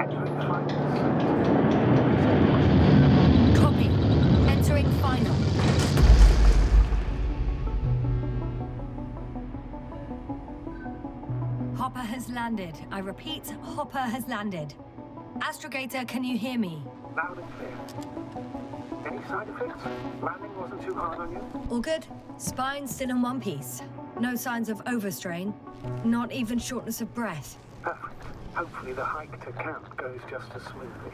Entering final. Copy. Entering final. Hopper has landed. I repeat, Hopper has landed. Astrogator, can you hear me? Loud and clear. Any side effects? Landing wasn't too hard on you? All good. Spine still in one piece. No signs of overstrain. Not even shortness of breath. Perfect. Hopefully the hike to camp goes just as smoothly.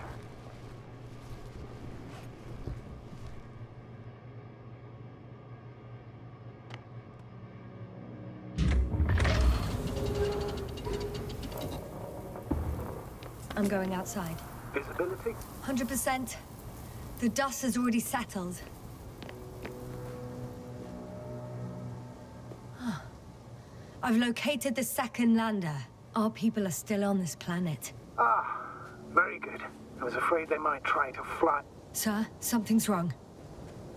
I'm going outside. Visibility? 100%. The dust has already settled. I've located the second lander. Our people are still on this planet. Ah, very good. I was afraid they might try to fly. Sir, something's wrong.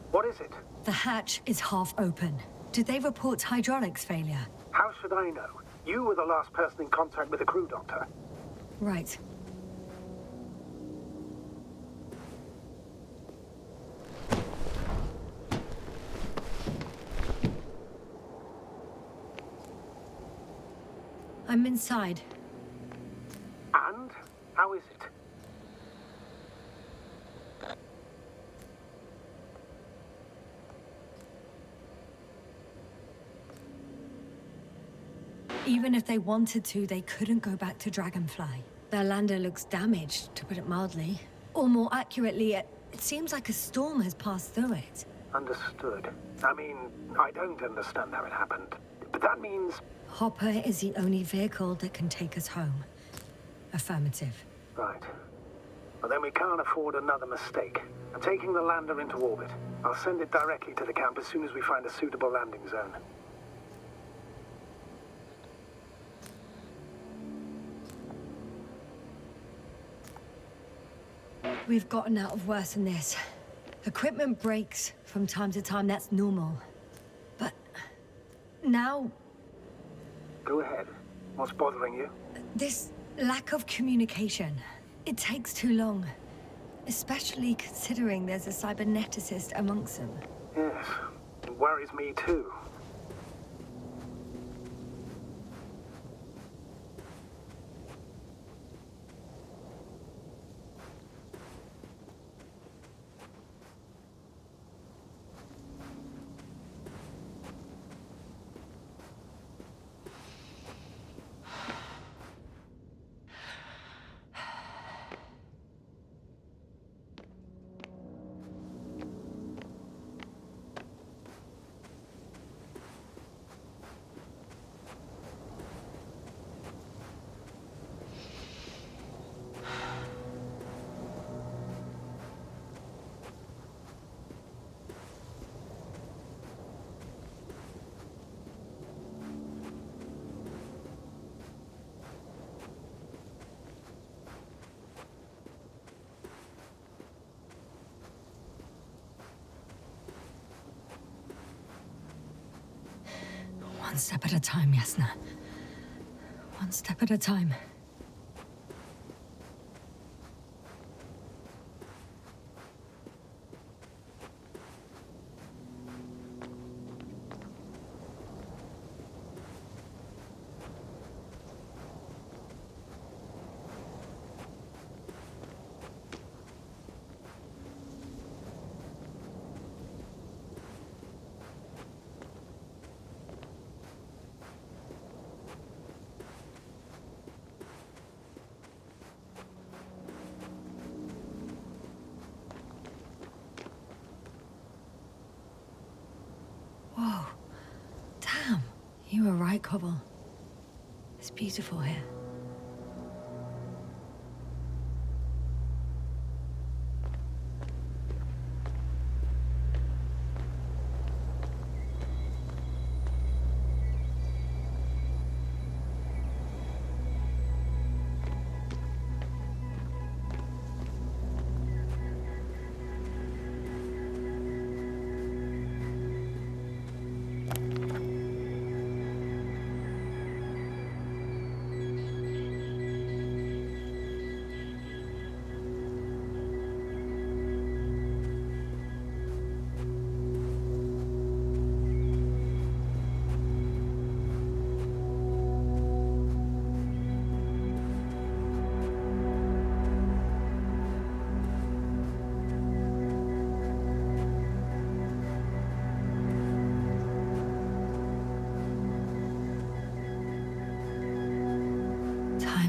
What is it? The hatch is half open. Did they report hydraulics failure? How should I know? You were the last person in contact with the crew doctor. Right. I'm inside. And? How is it? Even if they wanted to, they couldn't go back to Dragonfly. Their lander looks damaged, to put it mildly. Or more accurately, it seems like a storm has passed through it. Understood. I mean, I don't understand how it happened. But that means... Hopper is the only vehicle that can take us home. Affirmative. Right. Well, then we can't afford another mistake. I'm taking the lander into orbit. I'll send it directly to the camp as soon as we find a suitable landing zone. We've gotten out of worse than this. Equipment breaks from time to time, that's normal. But now... Go ahead. What's bothering you? This lack of communication. It takes too long. Especially considering there's a cyberneticist amongst them. Yes. It worries me too. One step at a time, Yasna. One step at a time. Whoa. Damn. You were right, Cobble. It's beautiful here.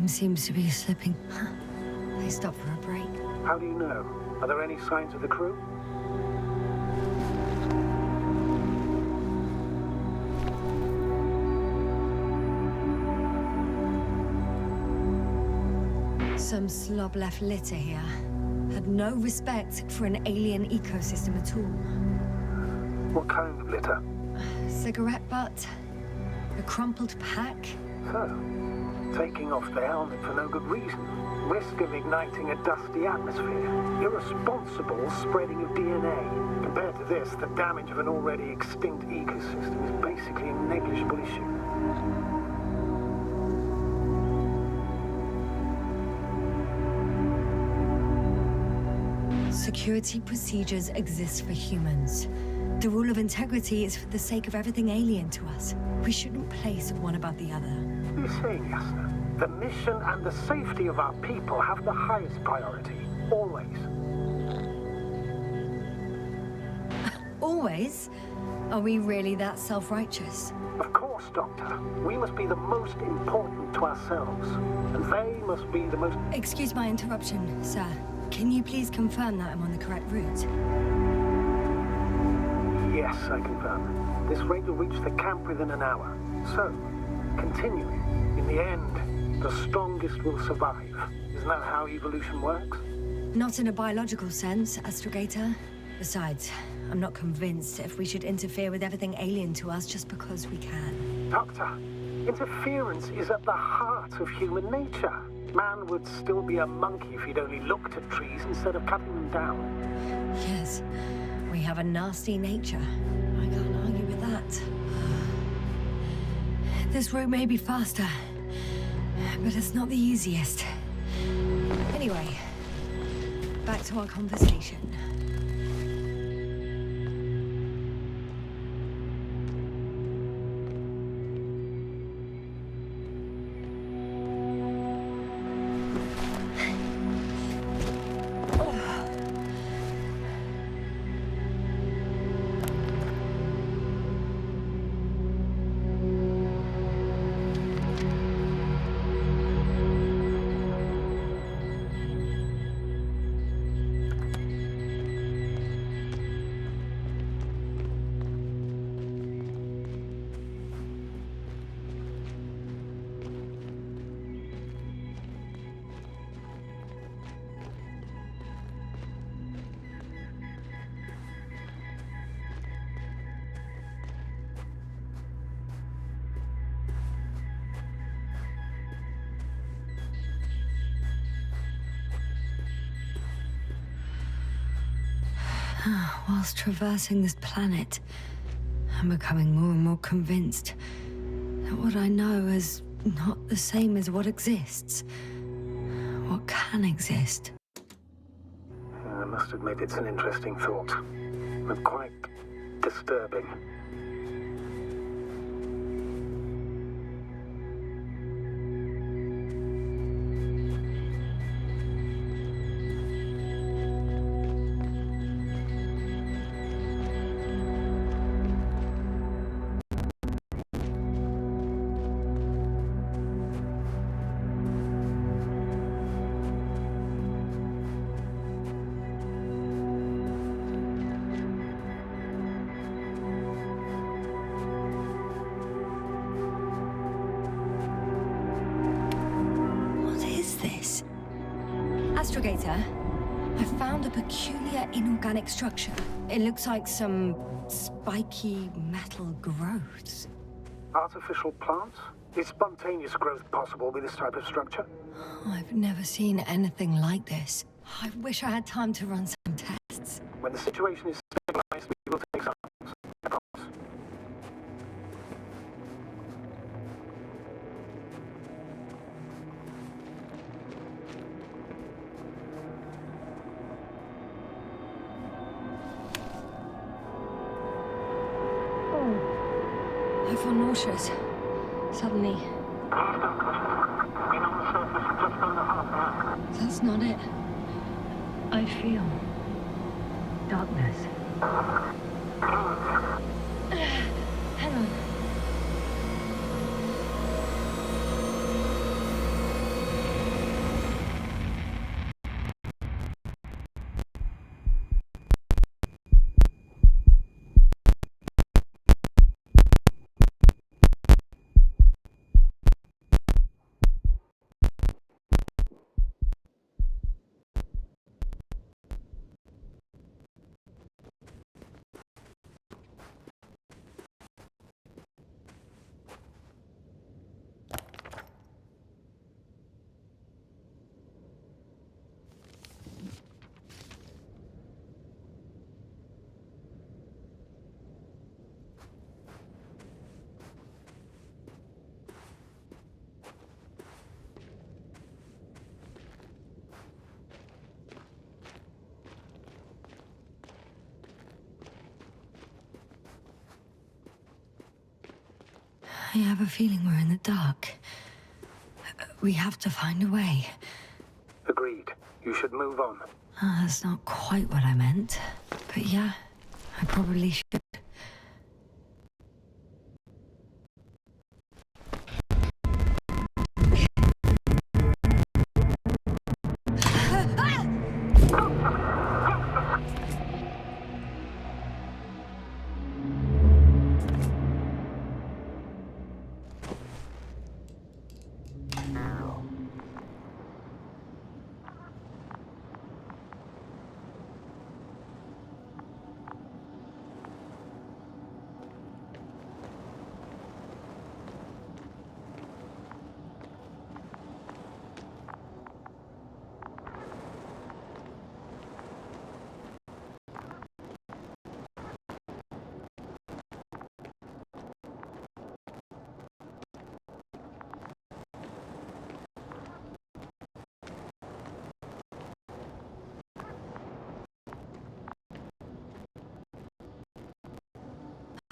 Time seems to be slipping. They stopped for a break. How do you know? Are there any signs of the crew? Some slob left litter here. Had no respect for an alien ecosystem at all. What kind of litter? Cigarette butt, a crumpled pack. So, taking off the helmet for no good reason. Risk of igniting a dusty atmosphere. Irresponsible spreading of DNA. Compared to this, the damage of an already extinct ecosystem is basically a negligible issue. Security procedures exist for humans. The rule of integrity is for the sake of everything alien to us. We shouldn't place one above the other. What are you saying, Yasna? The mission and the safety of our people have the highest priority. Always. Always? Are we really that self-righteous? Of course, Doctor. We must be the most important to ourselves. And they must be the most... Excuse my interruption, sir. Can you please confirm that I'm on the correct route? Yes, I confirm. This raid will reach the camp within an hour. So, continuing. In the end, the strongest will survive. Isn't that how evolution works? Not in a biological sense, Astrogator. Besides, I'm not convinced if we should interfere with everything alien to us just because we can. Doctor, interference is at the heart of human nature. Man would still be a monkey if he'd only looked at trees instead of cutting them down. Yes, we have a nasty nature. I can't argue with that. This route may be faster, but it's not the easiest. Anyway, back to our conversation. Whilst traversing this planet, I'm becoming more and more convinced that what I know is not the same as what exists. What can exist. I must admit it's an interesting thought, but quite disturbing. Astrogator, I found a peculiar inorganic structure. It looks like some spiky metal growths. Artificial plants? Is spontaneous growth possible with this type of structure? I've never seen anything like this. I wish I had time to run some tests. When the situation is stabilized, we will take samples. I promise. I feel nauseous. Suddenly. That's not it. I feel darkness. Hang on. I have a feeling we're in the dark. We have to find a way. Agreed. You should move on. That's not quite what I meant. But yeah, I probably should.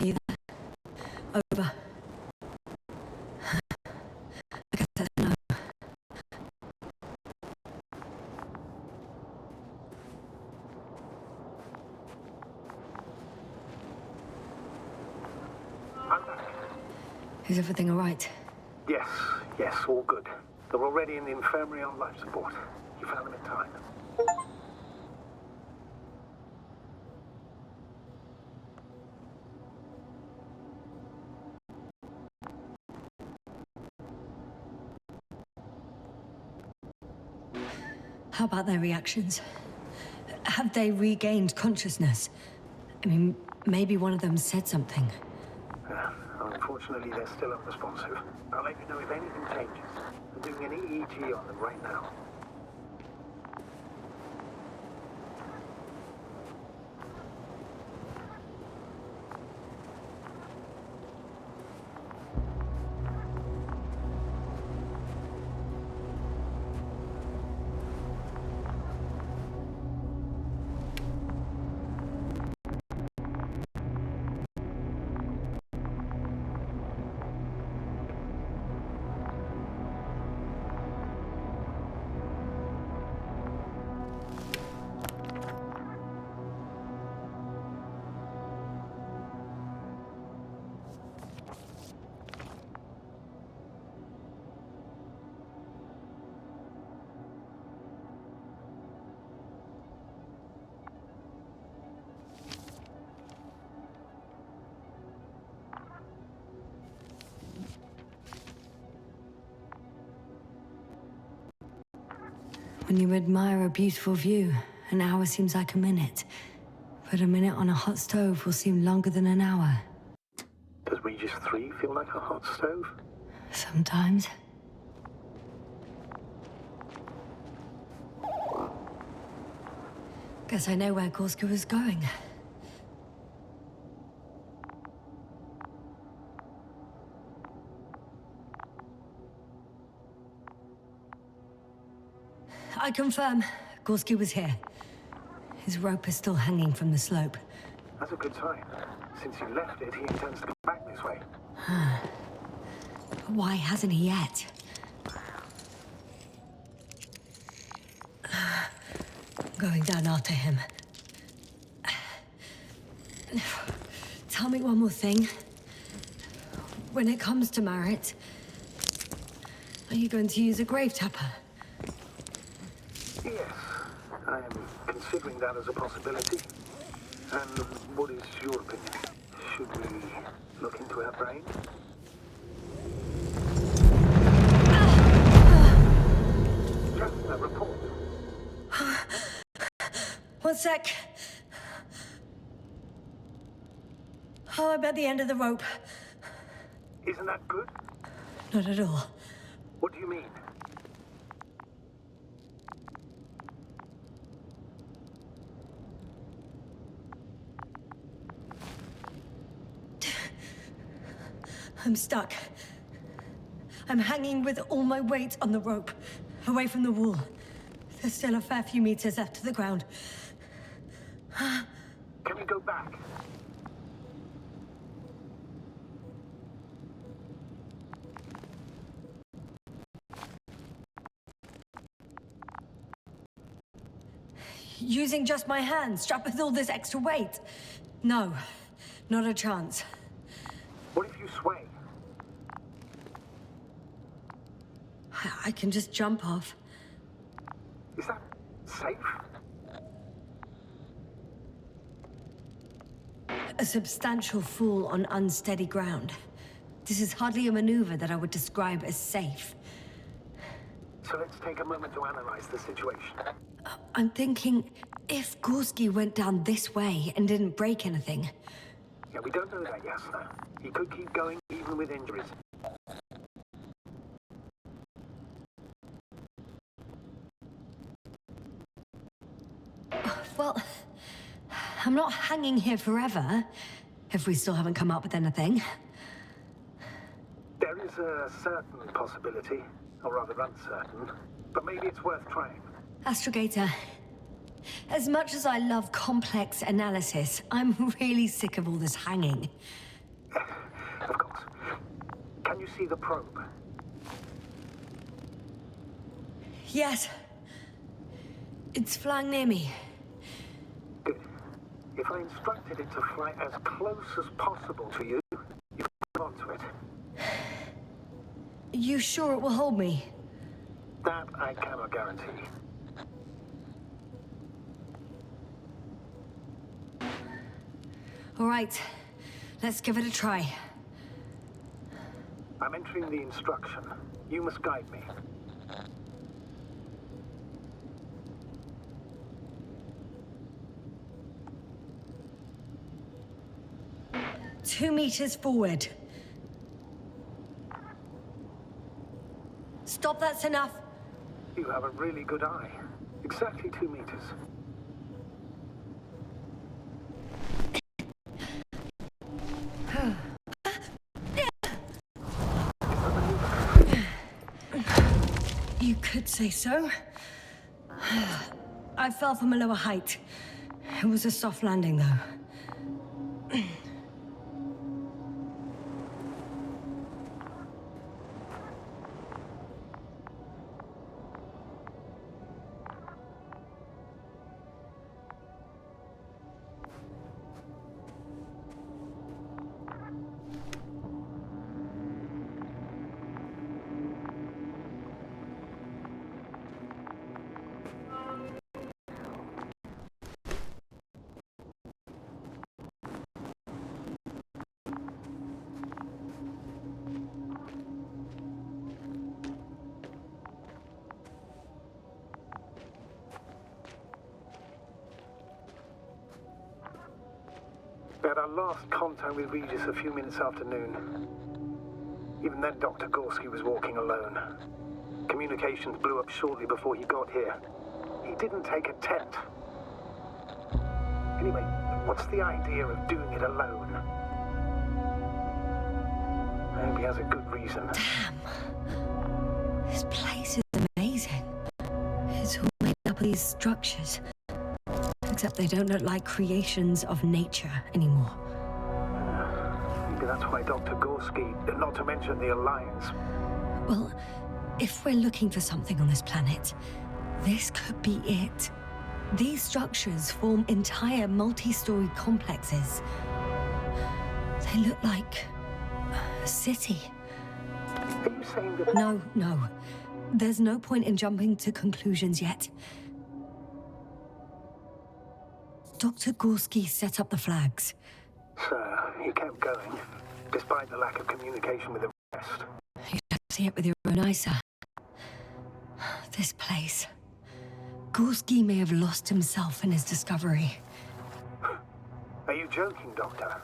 You there? Over. I guess that's no. I'm back. Is everything all right? Yes, all good. They're already in the infirmary on life support. You found them in time. How about their reactions? Have they regained consciousness? I mean, maybe one of them said something. Unfortunately, they're still unresponsive. I'll let you know if anything changes. I'm doing an EEG on them right now. When you admire a beautiful view, an hour seems like a minute. But a minute on a hot stove will seem longer than an hour. Does Regis 3 feel like a hot stove? Sometimes. Guess I know where Gorska was going. I confirm, Gorski was here. His rope is still hanging from the slope. That's a good sign. Since you left it, he intends to come back this way. Why hasn't he yet? Going down after him. Tell me one more thing. When it comes to Marit, are you going to use a grave tapper? Yes, I am considering that as a possibility. And what is your opinion? Should we look into our brain? Just a report. One sec. Oh, I'm at the end of the rope. Isn't that good? Not at all. What do you mean? I'm stuck. I'm hanging with all my weight on the rope, away from the wall. There's still a fair few meters left to the ground. Can we go back? Using just my hands, strapped with all this extra weight? No, not a chance. What if you sway? I can just jump off. Is that safe? A substantial fall on unsteady ground. This is hardly a maneuver that I would describe as safe. So let's take a moment to analyze the situation. I'm thinking, if Gorski went down this way and didn't break anything... Yeah, we don't know that yet, sir. He could keep going even with injuries. Well, I'm not hanging here forever, if we still haven't come up with anything. There is a certain possibility, or rather uncertain, but maybe it's worth trying. Astrogator, as much as I love complex analysis, I'm really sick of all this hanging. Of course. Can you see the probe? Yes. It's flying near me. Good. If I instructed it to fly as close as possible to you, you could hold on to it. You sure it will hold me? That I cannot guarantee. All right, let's give it a try. I'm entering the instruction. You must guide me. Two meters forward. Stop, that's enough. You have a really good eye. Exactly 2 meters. You could say so. I fell from a lower height. It was a soft landing, though. We had our last contact with Regis a few minutes after noon. Even then, Dr. Gorski was walking alone. Communications blew up shortly before he got here. He didn't take a tent. Anyway, what's the idea of doing it alone? I hope he has a good reason. Damn. This place is amazing. It's all made up of these structures. Except they don't look like creations of nature anymore. Maybe that's why Dr. Gorski, not to mention the Alliance. Well, if we're looking for something on this planet, this could be it. These structures form entire multi-story complexes. They look like a city. Are you saying that... No. There's no point in jumping to conclusions yet. Dr. Gorski set up the flags. Sir, he kept going, despite the lack of communication with the rest. You'd have to see it with your own eyes, sir. This place. Gorski may have lost himself in his discovery. Are you joking, Doctor?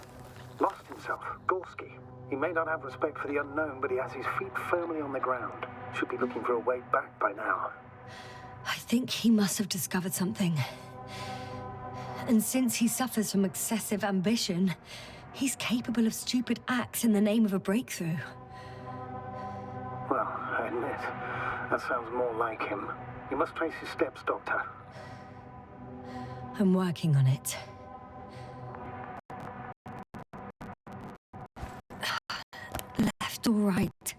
Lost himself, Gorski. He may not have respect for the unknown, but he has his feet firmly on the ground. Should be looking for a way back by now. I think he must have discovered something. And since he suffers from excessive ambition, he's capable of stupid acts in the name of a breakthrough. Well, I admit, that sounds more like him. You must trace his steps, Doctor. I'm working on it. Left or right?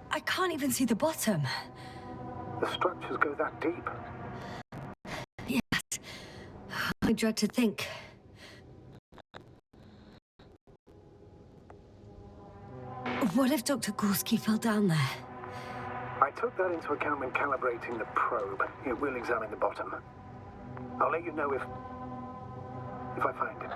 I can't even see the bottom. The structures go that deep. Yes. I dread to think. What if Dr. Gorski fell down there? I took that into account when calibrating the probe. It will examine the bottom. I'll let you know if I find it.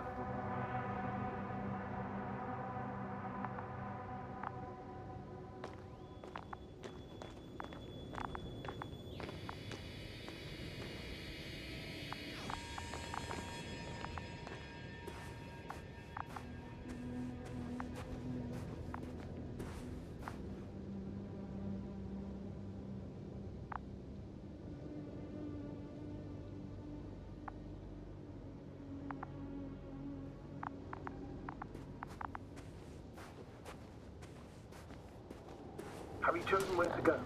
Have you chosen where to go?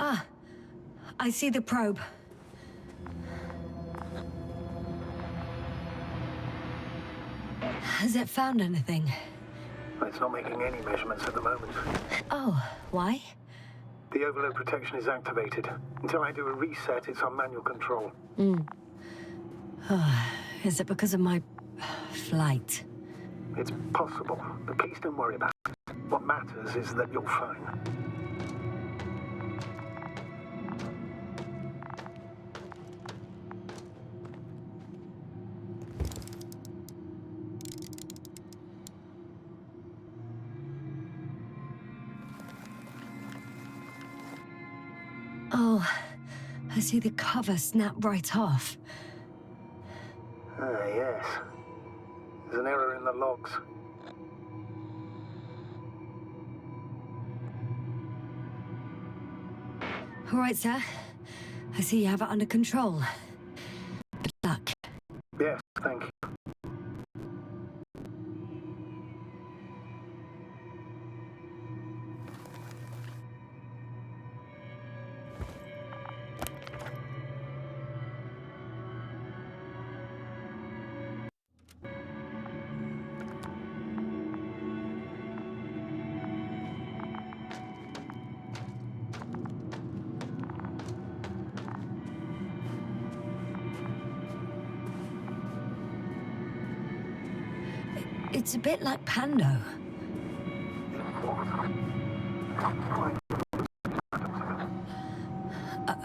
Ah, I see the probe. Has it found anything? It's not making any measurements at the moment. Oh, why? The overload protection is activated. Until I do a reset, it's on manual control. Is it because of my flight? It's possible, but please don't worry about it. What matters is that you're fine. Oh, I see the cover snap right off. Ah, yes. There's an error in the logs. All right, sir. I see you have it under control. Good luck. Yes, thank you. It's a bit like Pando.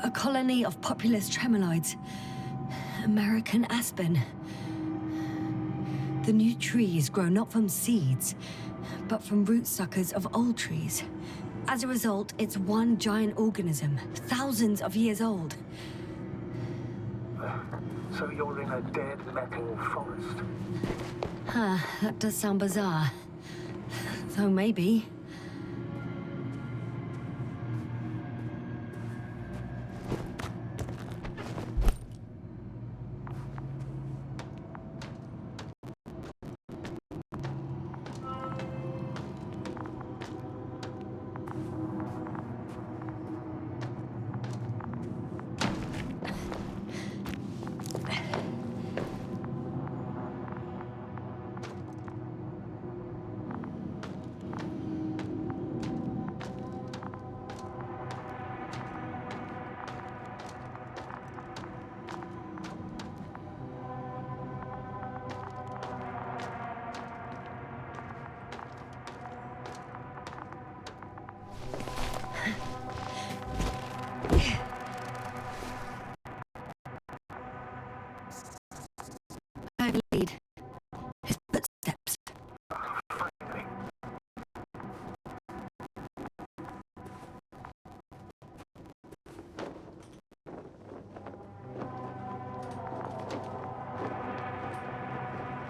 A colony of populous tremoloids. American aspen. The new trees grow not from seeds, but from rootsuckers of old trees. As a result, it's one giant organism, thousands of years old. So you're in a dead metal forest? Huh, that does sound bizarre. Though maybe.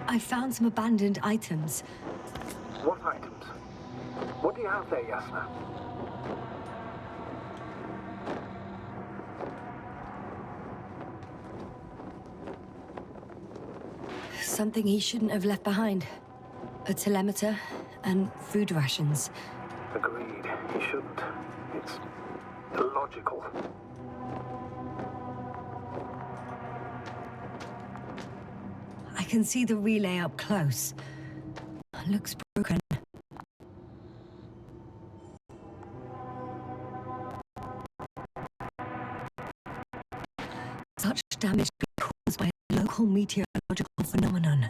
I found some abandoned items. What items? What do you have there, Yasna? Something he shouldn't have left behind. A telemeter and food rations. Agreed. He shouldn't. It's illogical. I can see the relay up close. Looks broken. Such damage could be caused by a local meteorological phenomenon.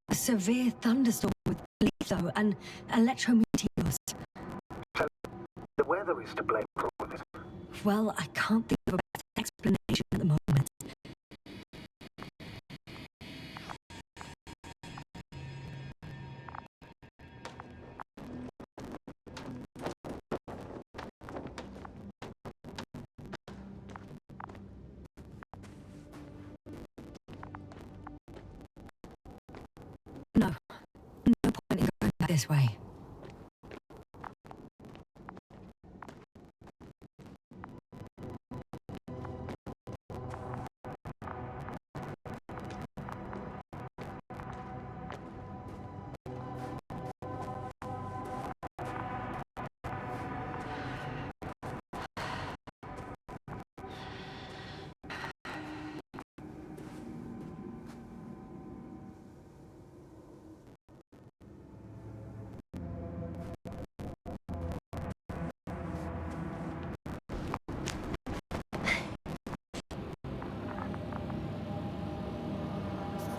A severe thunderstorm with litho and electrometeors. So, the weather is to blame for all of it. Well, I can't think of a better explanation at the moment. No. No point in going back this way.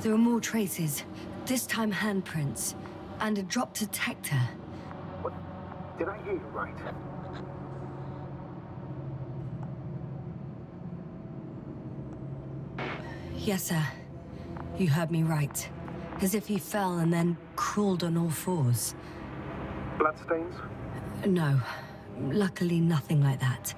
There are more traces, this time handprints, and a drop detector. What? Did I hear you right? Yes, sir. You heard me right. As if he fell and then crawled on all fours. Bloodstains? No. Luckily, nothing like that.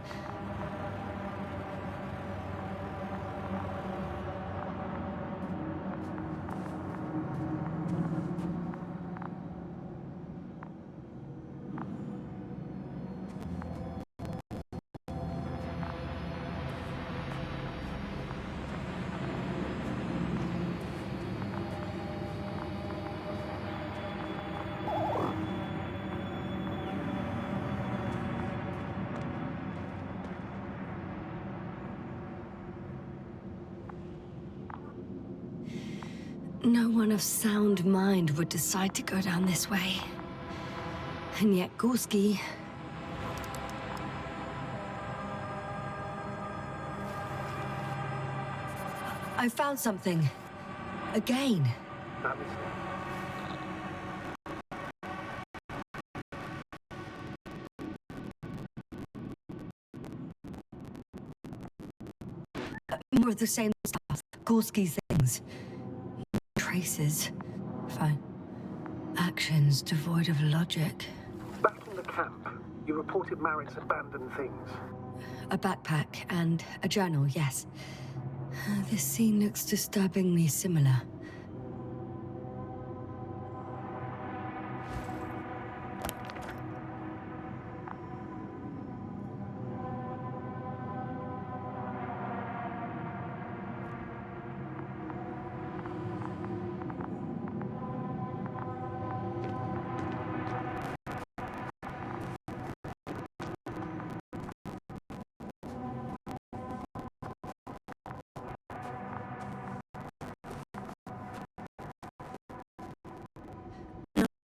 No one of sound mind would decide to go down this way. And yet Gorski... I found something. Again. That is More of the same stuff. Gorski's things. Traces. Fine. Actions devoid of logic. back in the camp. You reported Marek's abandoned things. A backpack and a journal, yes. This scene looks disturbingly similar.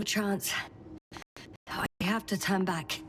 Chance. I have to turn back.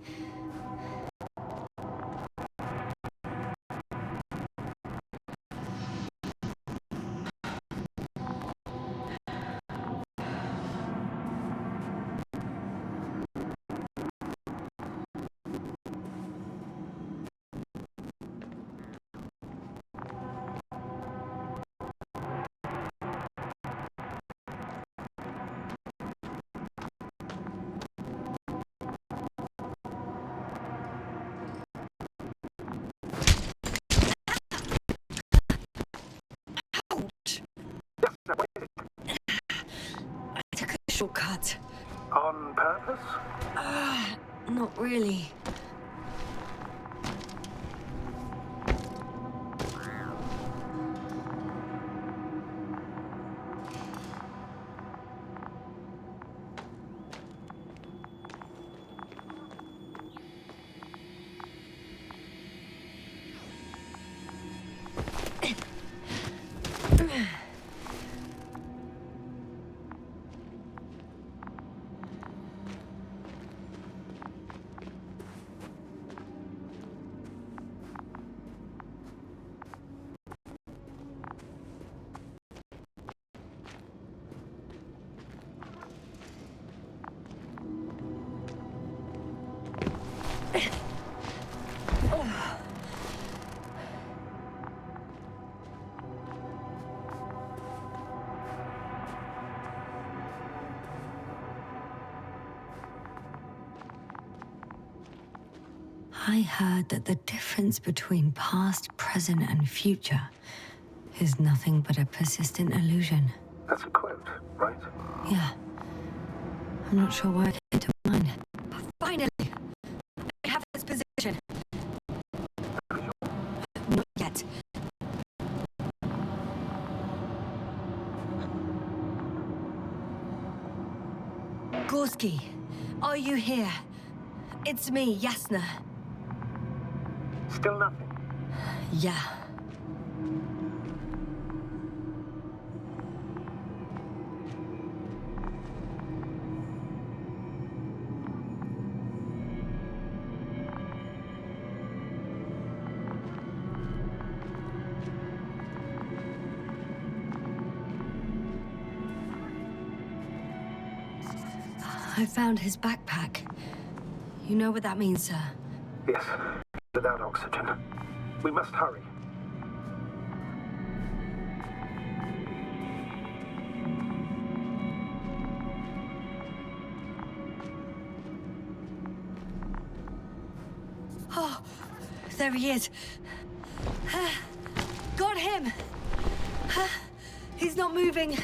shortcut. On purpose? Not really. I heard that the difference between past, present, and future is nothing but a persistent illusion. That's a quote, right? Yeah. I'm not sure why it came to mind. Finally! I have this position. Not yet. Gorski, are you here? It's me, Yasna. Still nothing. Yeah. I found his backpack. You know what that means, sir? Yes, without oxygen. We must hurry. Oh, there he is. Got him! He's not moving.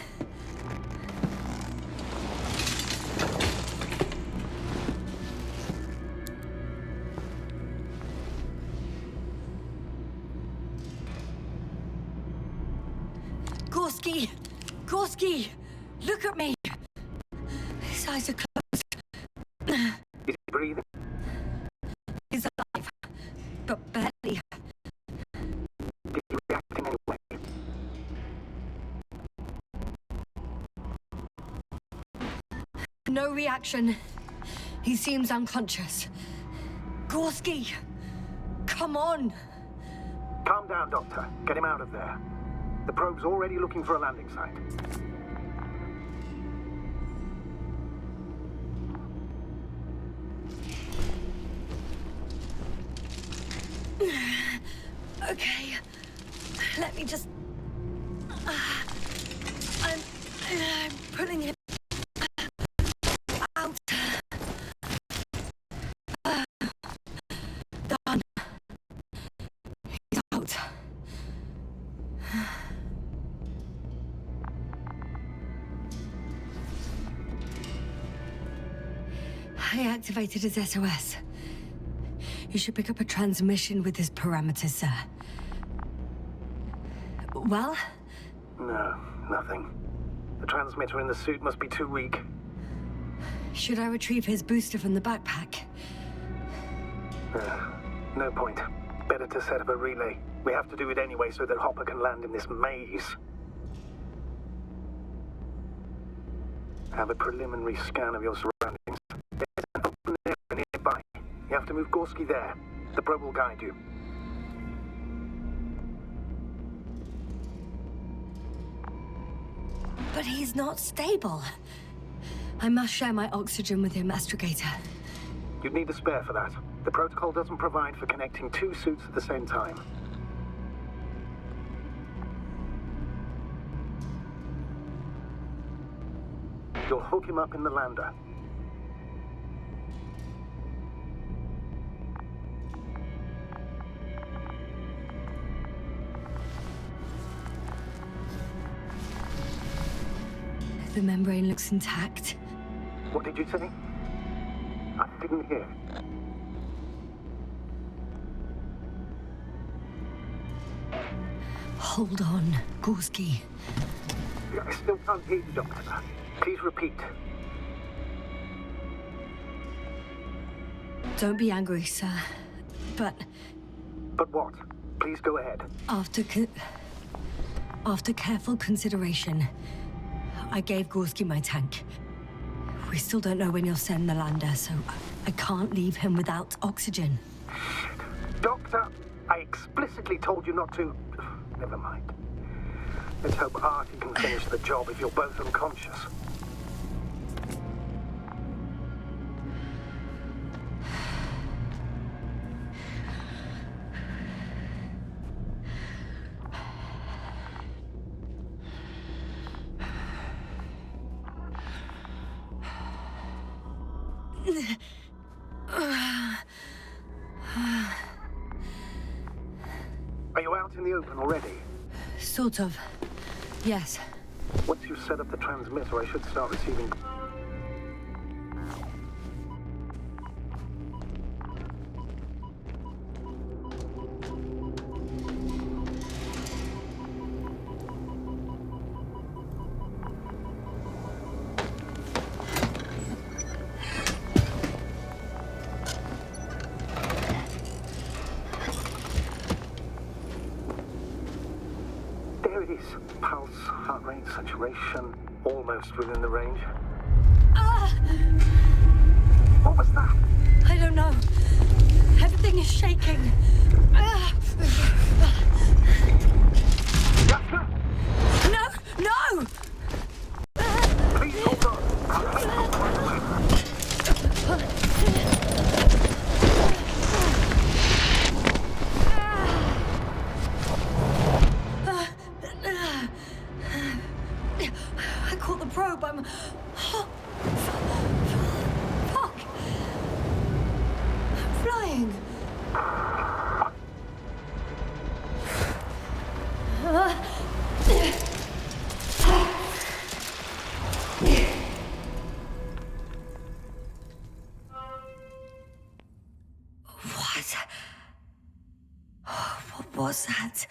Gorski! Gorski! Look at me! His eyes are closed. Is he breathing? He's alive, but barely. Is he reacting anyway? No reaction. He seems unconscious. Gorski! Come on! Calm down, Doctor. Get him out of there. The probe's already looking for a landing site. Okay. Let me just... I'm pulling him out. Done. He's out. I activated his SOS. You should pick up a transmission with his parameters, sir. Well? No, nothing. The transmitter in the suit must be too weak. Should I retrieve his booster from the backpack? No point. Better to set up a relay. We have to do it anyway so that Hopper can land in this maze. Have a preliminary scan of your surroundings. There's an open area nearby. You have to move Gorski there. The probe will guide you. But he's not stable. I must share my oxygen with him, Astrogator. You'd need a spare for that. The protocol doesn't provide for connecting two suits at the same time. You'll hook him up in the lander. The membrane looks intact. What did you say? I didn't hear. Hold on, Gorski. I still can't hear you, Doctor. Please repeat. Don't be angry, sir. But But what? Please go ahead. after careful consideration, I gave Gorski my tank. We still don't know when you'll send the lander, so I can't leave him without oxygen. Doctor, I explicitly told you not to... Never mind. Let's hope Artie can finish the job if you're both unconscious. Are you out in the open already? Sort of. Yes. Once you've set up the transmitter, I should start receiving... There it is. Pulse, heart rate, saturation, almost within the range. What was that? I don't know. Everything is shaking. Doctor, No! No! please hold on. I caught the probe. I'm... Fuck. I'm flying. What? What was that?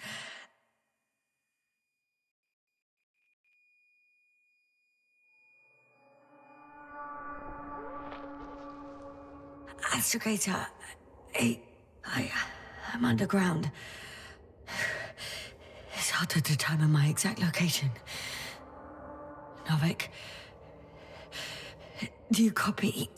Astrogator, I'm underground. It's hard to determine my exact location. Novik, do you copy?